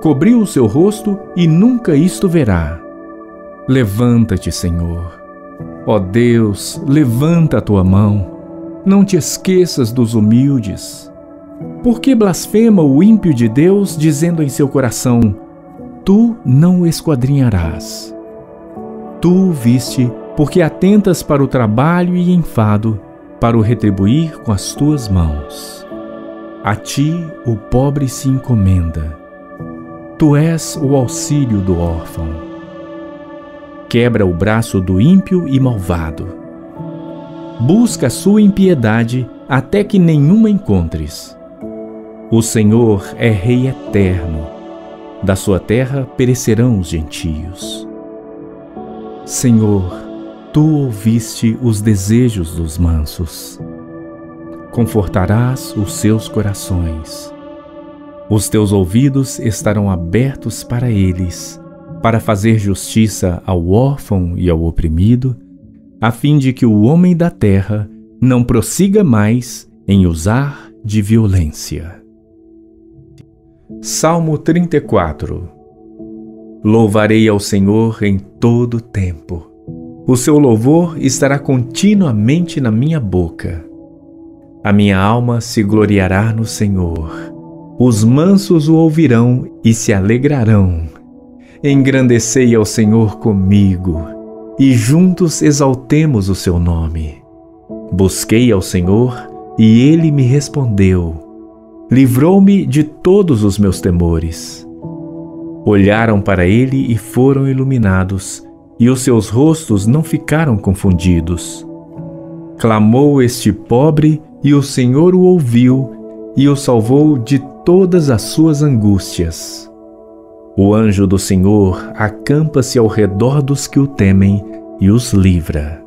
cobriu o seu rosto e nunca isto verá. Levanta-te, Senhor. Ó Deus, levanta a tua mão. Não te esqueças dos humildes. Por que blasfema o ímpio de Deus, dizendo em seu coração: tu não o esquadrinharás? Tu o viste, porque atentas para o trabalho e enfado, para o retribuir com as tuas mãos. A ti o pobre se encomenda. Tu és o auxílio do órfão. Quebra o braço do ímpio e malvado. Busca a sua impiedade até que nenhuma encontres. O Senhor é Rei eterno. da sua terra perecerão os gentios. Senhor, Tu ouviste os desejos dos mansos. Confortarás os seus corações. Os Teus ouvidos estarão abertos para eles, para fazer justiça ao órfão e ao oprimido, a fim de que o homem da terra não prossiga mais em usar de violência. Salmo 34. Louvarei ao Senhor em todo o tempo. O seu louvor estará continuamente na minha boca. A minha alma se gloriará no Senhor. Os mansos o ouvirão e se alegrarão. Engrandecei ao Senhor comigo, e juntos exaltemos o seu nome. Busquei ao Senhor, e Ele me respondeu. Livrou-me de todos os meus temores. Olharam para Ele e foram iluminados, e os seus rostos não ficaram confundidos. Clamou este pobre, e o Senhor o ouviu, e o salvou de todas as suas angústias. O anjo do Senhor acampa-se ao redor dos que o temem e os livra.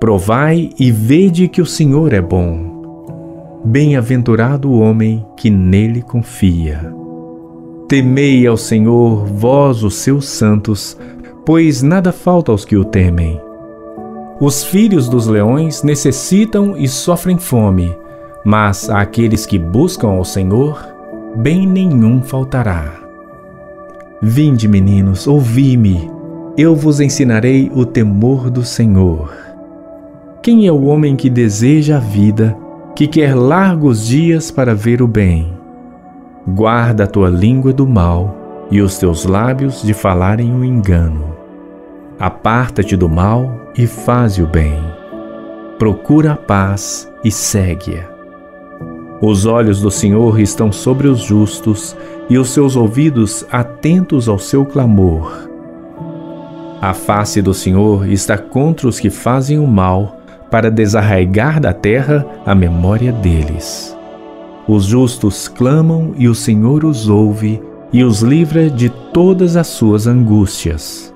Provai e vede que o Senhor é bom. Bem-aventurado o homem que nele confia. Temei ao Senhor, vós os seus santos, pois nada falta aos que o temem. Os filhos dos leões necessitam e sofrem fome, mas àqueles que buscam ao Senhor, bem nenhum faltará. Vinde, meninos, ouvi-me, eu vos ensinarei o temor do Senhor. Quem é o homem que deseja a vida, que quer largos dias para ver o bem? Guarda a tua língua do mal e os teus lábios de falarem o engano. Aparta-te do mal e faze o bem. Procura a paz e segue-a. Os olhos do Senhor estão sobre os justos e os seus ouvidos atentos ao seu clamor. A face do Senhor está contra os que fazem o mal, para desarraigar da terra a memória deles. Os justos clamam e o Senhor os ouve e os livra de todas as suas angústias.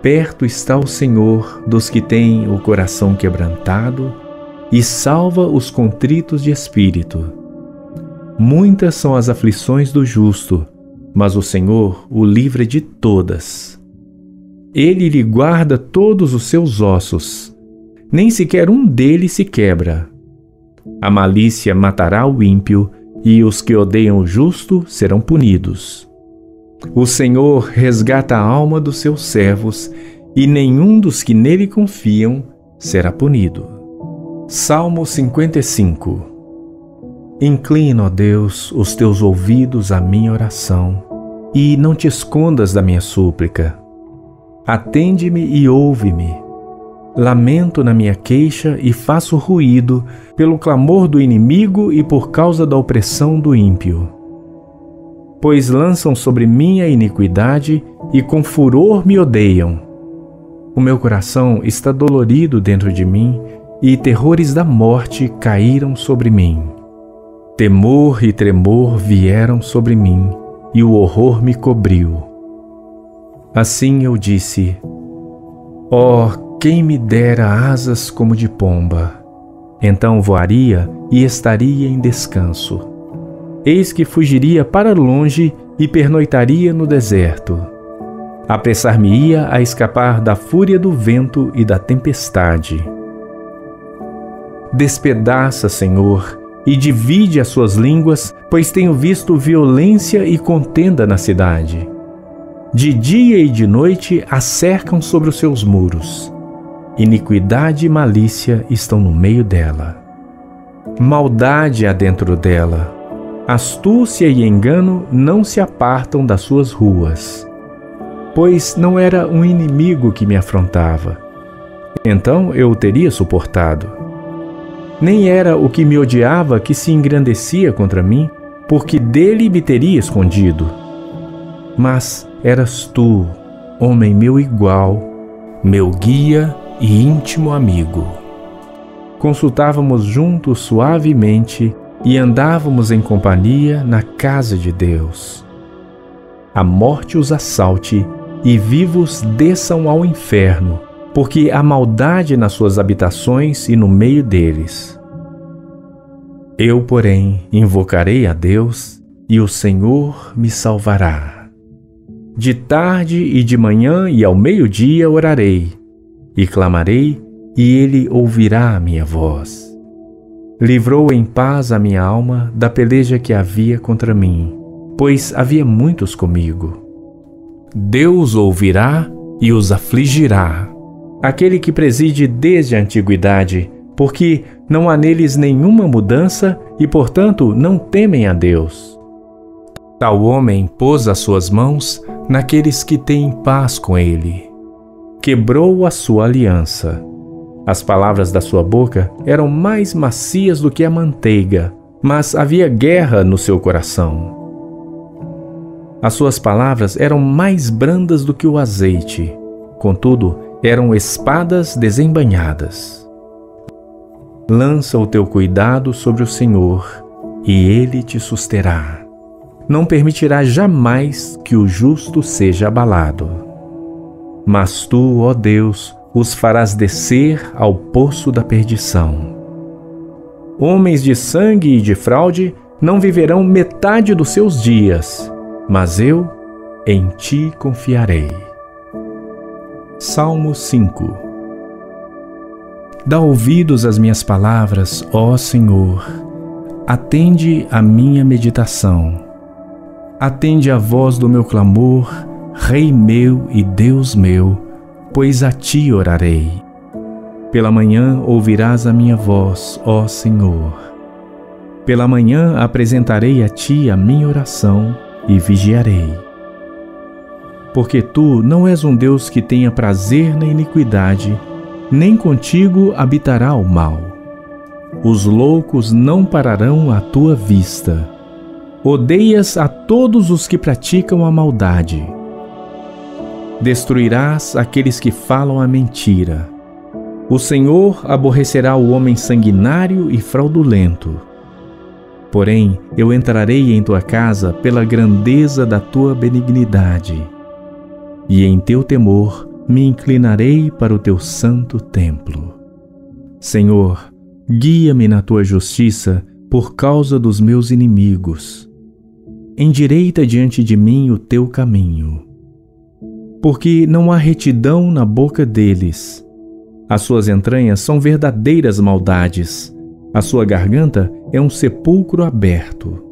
Perto está o Senhor dos que têm o coração quebrantado e salva os contritos de espírito. Muitas são as aflições do justo, mas o Senhor o livra de todas. Ele lhe guarda todos os seus ossos, nem sequer um deles se quebra. A malícia matará o ímpio, e os que odeiam o justo serão punidos. O Senhor resgata a alma dos seus servos, e nenhum dos que nele confiam será punido. Salmo 55. Inclina, ó Deus, os teus ouvidos à minha oração, e não te escondas da minha súplica. Atende-me e ouve-me. Lamento na minha queixa e faço ruído pelo clamor do inimigo e por causa da opressão do ímpio. Pois lançam sobre mim a iniquidade e com furor me odeiam. O meu coração está dolorido dentro de mim, e terrores da morte caíram sobre mim. Temor e tremor vieram sobre mim, e o horror me cobriu. Assim eu disse: ó, quem me dera asas como de pomba! Então voaria e estaria em descanso. Eis que fugiria para longe e pernoitaria no deserto. Apressar-me-ia a escapar da fúria do vento e da tempestade. Despedaça, Senhor, e divide as suas línguas, pois tenho visto violência e contenda na cidade. De dia e de noite a cercam sobre os seus muros. Iniquidade e malícia estão no meio dela. Maldade há dentro dela. Astúcia e engano não se apartam das suas ruas. Pois não era um inimigo que me afrontava. Então eu o teria suportado. Nem era o que me odiava que se engrandecia contra mim, porque dele me teria escondido. Mas eras tu, homem meu igual, meu guia e íntimo amigo. Consultávamos juntos suavemente e andávamos em companhia na casa de Deus. a morte os assalte e vivos desçam ao inferno, porque há maldade nas suas habitações e no meio deles. Eu, porém, invocarei a Deus, e o Senhor me salvará. De tarde e de manhã e ao meio-dia orarei, e clamarei, e ele ouvirá a minha voz. Livrou em paz a minha alma da peleja que havia contra mim, pois havia muitos comigo. Deus ouvirá e os afligirá, aquele que preside desde a antiguidade, porque não há neles nenhuma mudança e, portanto, não temem a Deus. Tal homem pôs as suas mãos naqueles que têm paz com ele. Quebrou a sua aliança. As palavras da sua boca eram mais macias do que a manteiga, mas havia guerra no seu coração. As suas palavras eram mais brandas do que o azeite, contudo, eram espadas desembainhadas. Lança o teu cuidado sobre o Senhor, e Ele te susterá. Não permitirá jamais que o justo seja abalado. Mas tu, ó Deus, os farás descer ao poço da perdição. Homens de sangue e de fraude não viverão metade dos seus dias, mas eu em ti confiarei. Salmo 5. Dá ouvidos às minhas palavras, ó Senhor. Atende à minha meditação. Atende à voz do meu clamor, Rei meu e Deus meu, pois a ti orarei. Pela manhã ouvirás a minha voz, ó Senhor. Pela manhã apresentarei a ti a minha oração e vigiarei. Porque tu não és um Deus que tenha prazer na iniquidade, nem contigo habitará o mal. Os loucos não pararão à tua vista. Odeias a todos os que praticam a maldade. Destruirás aqueles que falam a mentira. O Senhor aborrecerá o homem sanguinário e fraudulento. Porém, eu entrarei em tua casa pela grandeza da tua benignidade, e em teu temor me inclinarei para o teu santo templo. Senhor, guia-me na tua justiça por causa dos meus inimigos. Endireita diante de mim o teu caminho. Porque não há retidão na boca deles. As suas entranhas são verdadeiras maldades. A sua garganta é um sepulcro aberto.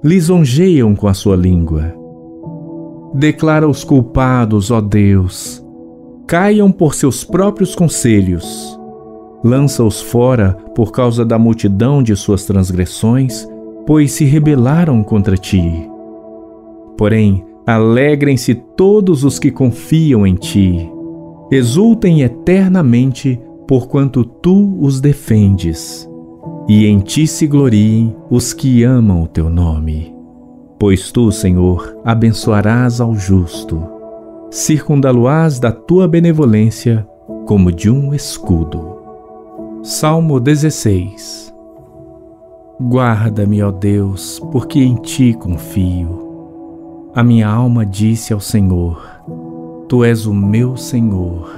Lisonjeiam com a sua língua. Declara os culpados, ó Deus. Caiam por seus próprios conselhos. Lança-os fora por causa da multidão de suas transgressões, pois se rebelaram contra ti. Porém, alegrem-se todos os que confiam em ti. Exultem eternamente, porquanto tu os defendes. E em ti se gloriem os que amam o teu nome. Pois tu, Senhor, abençoarás ao justo. Circundá-lo-ás da tua benevolência como de um escudo. Salmo 16. Guarda-me, ó Deus, porque em ti confio. A minha alma disse ao Senhor: Tu és o meu Senhor.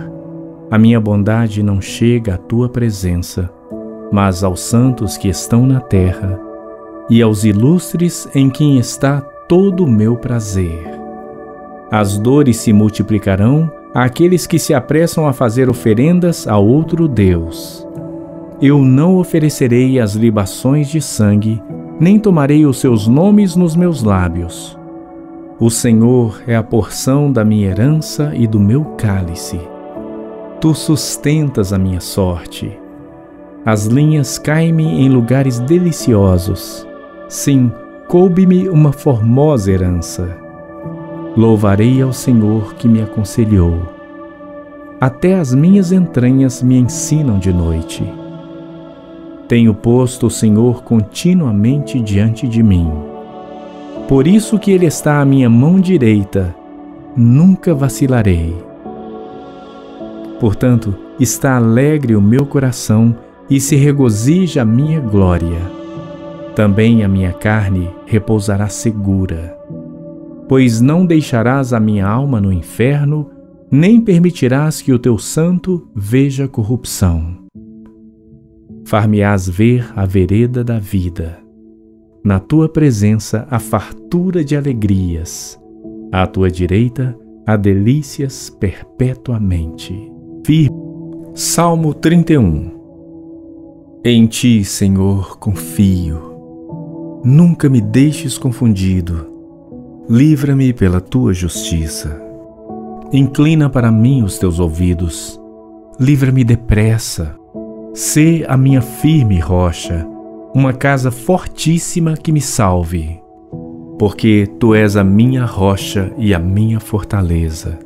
A minha bondade não chega à tua presença, mas aos santos que estão na terra e aos ilustres em quem está todo o meu prazer. As dores se multiplicarão àqueles que se apressam a fazer oferendas a outro Deus. Eu não oferecerei as libações de sangue, nem tomarei os seus nomes nos meus lábios. O Senhor é a porção da minha herança e do meu cálice. Tu sustentas a minha sorte. As linhas caem-me em lugares deliciosos. Sim, coube-me uma formosa herança. Louvarei ao Senhor que me aconselhou. Até as minhas entranhas me ensinam de noite. Tenho posto o Senhor continuamente diante de mim. Por isso que Ele está à minha mão direita, nunca vacilarei. Portanto, está alegre o meu coração e se regozija a minha glória. Também a minha carne repousará segura. pois não deixarás a minha alma no inferno, nem permitirás que o teu santo veja corrupção. Far-me-ás ver a vereda da vida. Na tua presença há fartura de alegrias. À tua direita há delícias perpetuamente. Salmo 31. Em ti, Senhor, confio. Nunca me deixes confundido. Livra-me pela tua justiça. Inclina para mim os teus ouvidos. Livra-me depressa. Sê a minha firme rocha, uma casa fortíssima que me salve. Porque tu és a minha rocha e a minha fortaleza.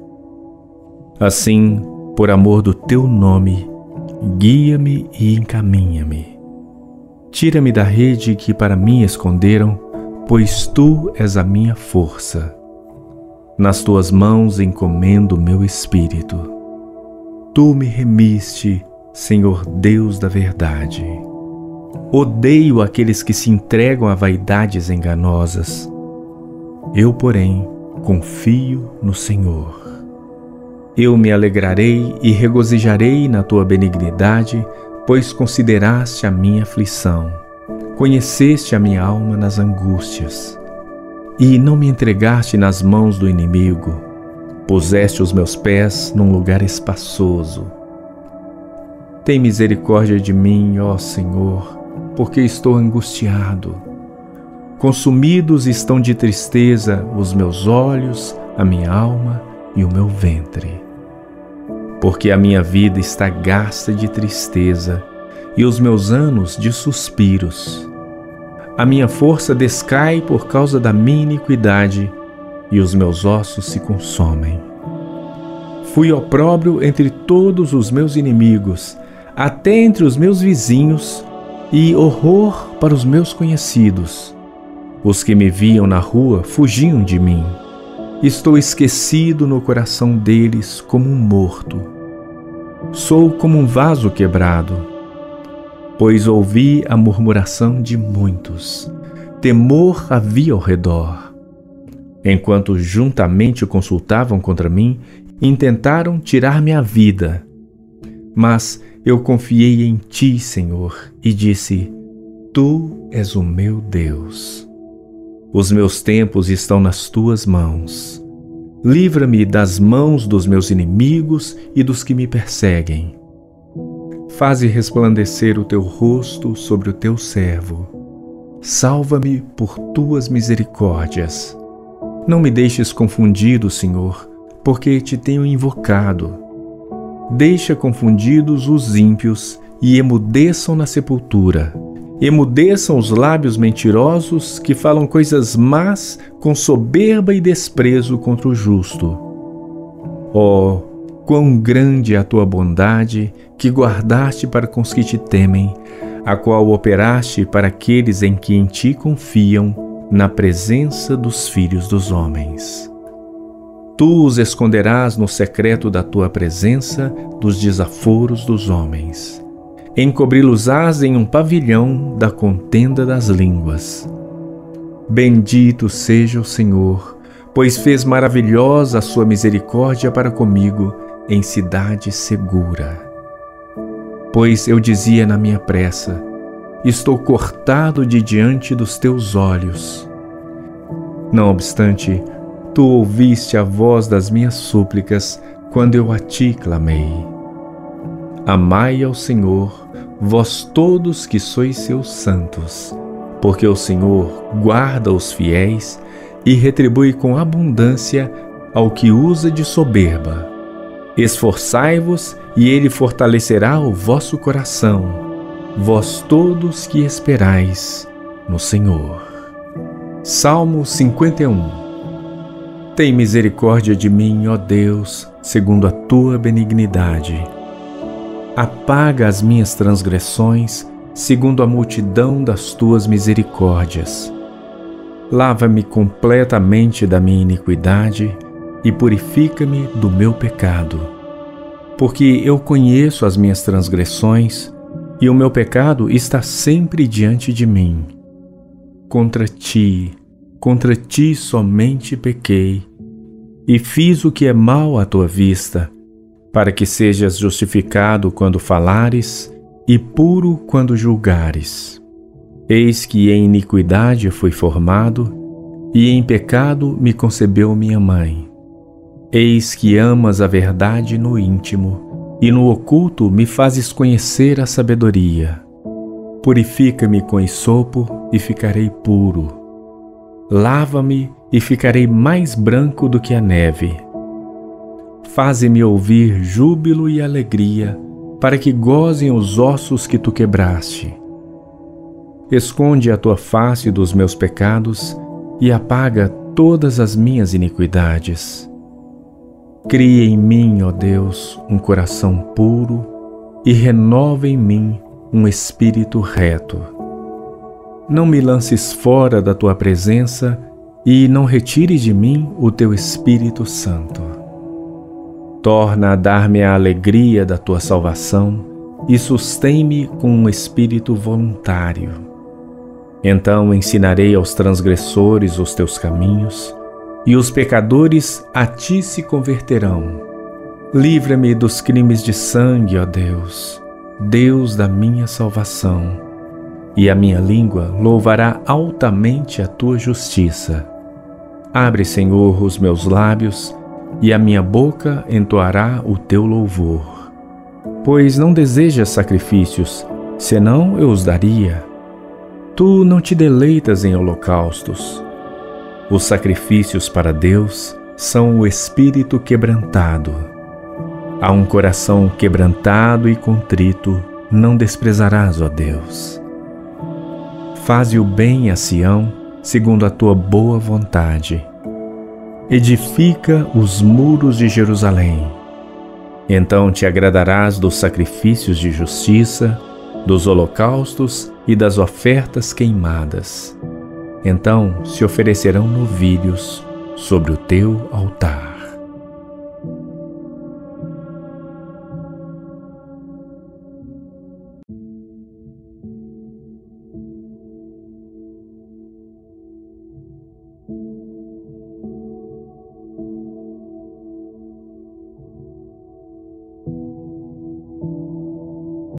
Assim, por amor do teu nome, guia-me e encaminha-me. Tira-me da rede que para mim esconderam, pois tu és a minha força. Nas tuas mãos encomendo o meu espírito. Tu me remiste, Senhor Deus da verdade. Odeio aqueles que se entregam a vaidades enganosas. Eu, porém, confio no Senhor. Eu me alegrarei e regozijarei na tua benignidade, pois consideraste a minha aflição. Conheceste a minha alma nas angústias. E não me entregaste nas mãos do inimigo. Puseste os meus pés num lugar espaçoso. Tem misericórdia de mim, ó Senhor, porque estou angustiado. Consumidos estão de tristeza os meus olhos, a minha alma e o meu ventre. Porque a minha vida está gasta de tristeza e os meus anos de suspiros. A minha força descai por causa da minha iniquidade e os meus ossos se consomem. Fui opróbrio entre todos os meus inimigos, até entre os meus vizinhos, e horror para os meus conhecidos. Os que me viam na rua fugiam de mim. Estou esquecido no coração deles como um morto. Sou como um vaso quebrado, pois ouvi a murmuração de muitos. Temor havia ao redor. Enquanto juntamente consultavam contra mim, intentaram tirar-me a vida. Mas eu confiei em ti, Senhor, e disse: Tu és o meu Deus. Os meus tempos estão nas tuas mãos. Livra-me das mãos dos meus inimigos e dos que me perseguem. Faze resplandecer o teu rosto sobre o teu servo. Salva-me por tuas misericórdias. Não me deixes confundido, Senhor, porque te tenho invocado. Deixa confundidos os ímpios e emudeçam na sepultura. Emudeçam os lábios mentirosos que falam coisas más com soberba e desprezo contra o justo. Oh, quão grande é a tua bondade que guardaste para com os que te temem, a qual operaste para aqueles em que em ti confiam, na presença dos filhos dos homens. Tu os esconderás no secreto da tua presença dos desaforos dos homens. Encobri-los-ás em um pavilhão da contenda das línguas. Bendito seja o Senhor, pois fez maravilhosa a sua misericórdia para comigo em cidade segura. Pois eu dizia na minha pressa: estou cortado de diante dos teus olhos. Não obstante, tu ouviste a voz das minhas súplicas quando eu a ti clamei. Amai ao Senhor, vós todos que sois seus santos, porque o Senhor guarda os fiéis e retribui com abundância ao que usa de soberba. Esforçai-vos e ele fortalecerá o vosso coração, vós todos que esperais no Senhor. Salmo 51. Tem misericórdia de mim, ó Deus, segundo a tua benignidade. Apaga as minhas transgressões, segundo a multidão das tuas misericórdias. Lava-me completamente da minha iniquidade e purifica-me do meu pecado. Porque eu conheço as minhas transgressões e o meu pecado está sempre diante de mim. Contra ti, contra ti somente pequei, e fiz o que é mal à tua vista, para que sejas justificado quando falares e puro quando julgares. Eis que em iniquidade fui formado, e em pecado me concebeu minha mãe. Eis que amas a verdade no íntimo, e no oculto me fazes conhecer a sabedoria. Purifica-me com esopo e ficarei puro. Lava-me e ficarei mais branco do que a neve. Faze-me ouvir júbilo e alegria, para que gozem os ossos que tu quebraste. Esconde a tua face dos meus pecados e apaga todas as minhas iniquidades. Cria em mim, ó Deus, um coração puro e renova em mim um espírito reto. Não me lances fora da tua presença e não retires de mim o teu Espírito Santo. Torna a dar-me a alegria da tua salvação e sustém-me com um espírito voluntário. Então ensinarei aos transgressores os teus caminhos, e os pecadores a ti se converterão. Livra-me dos crimes de sangue, ó Deus, Deus da minha salvação, e a minha língua louvará altamente a tua justiça. Abre, Senhor, os meus lábios, e a minha boca entoará o teu louvor. Pois não desejas sacrifícios, senão eu os daria. Tu não te deleitas em holocaustos. Os sacrifícios para Deus são o espírito quebrantado. A um coração quebrantado e contrito não desprezarás, ó Deus. Faze o bem a Sião, segundo a tua boa vontade. Edifica os muros de Jerusalém. Então te agradarás dos sacrifícios de justiça, dos holocaustos e das ofertas queimadas. Então se oferecerão novilhos sobre o teu altar.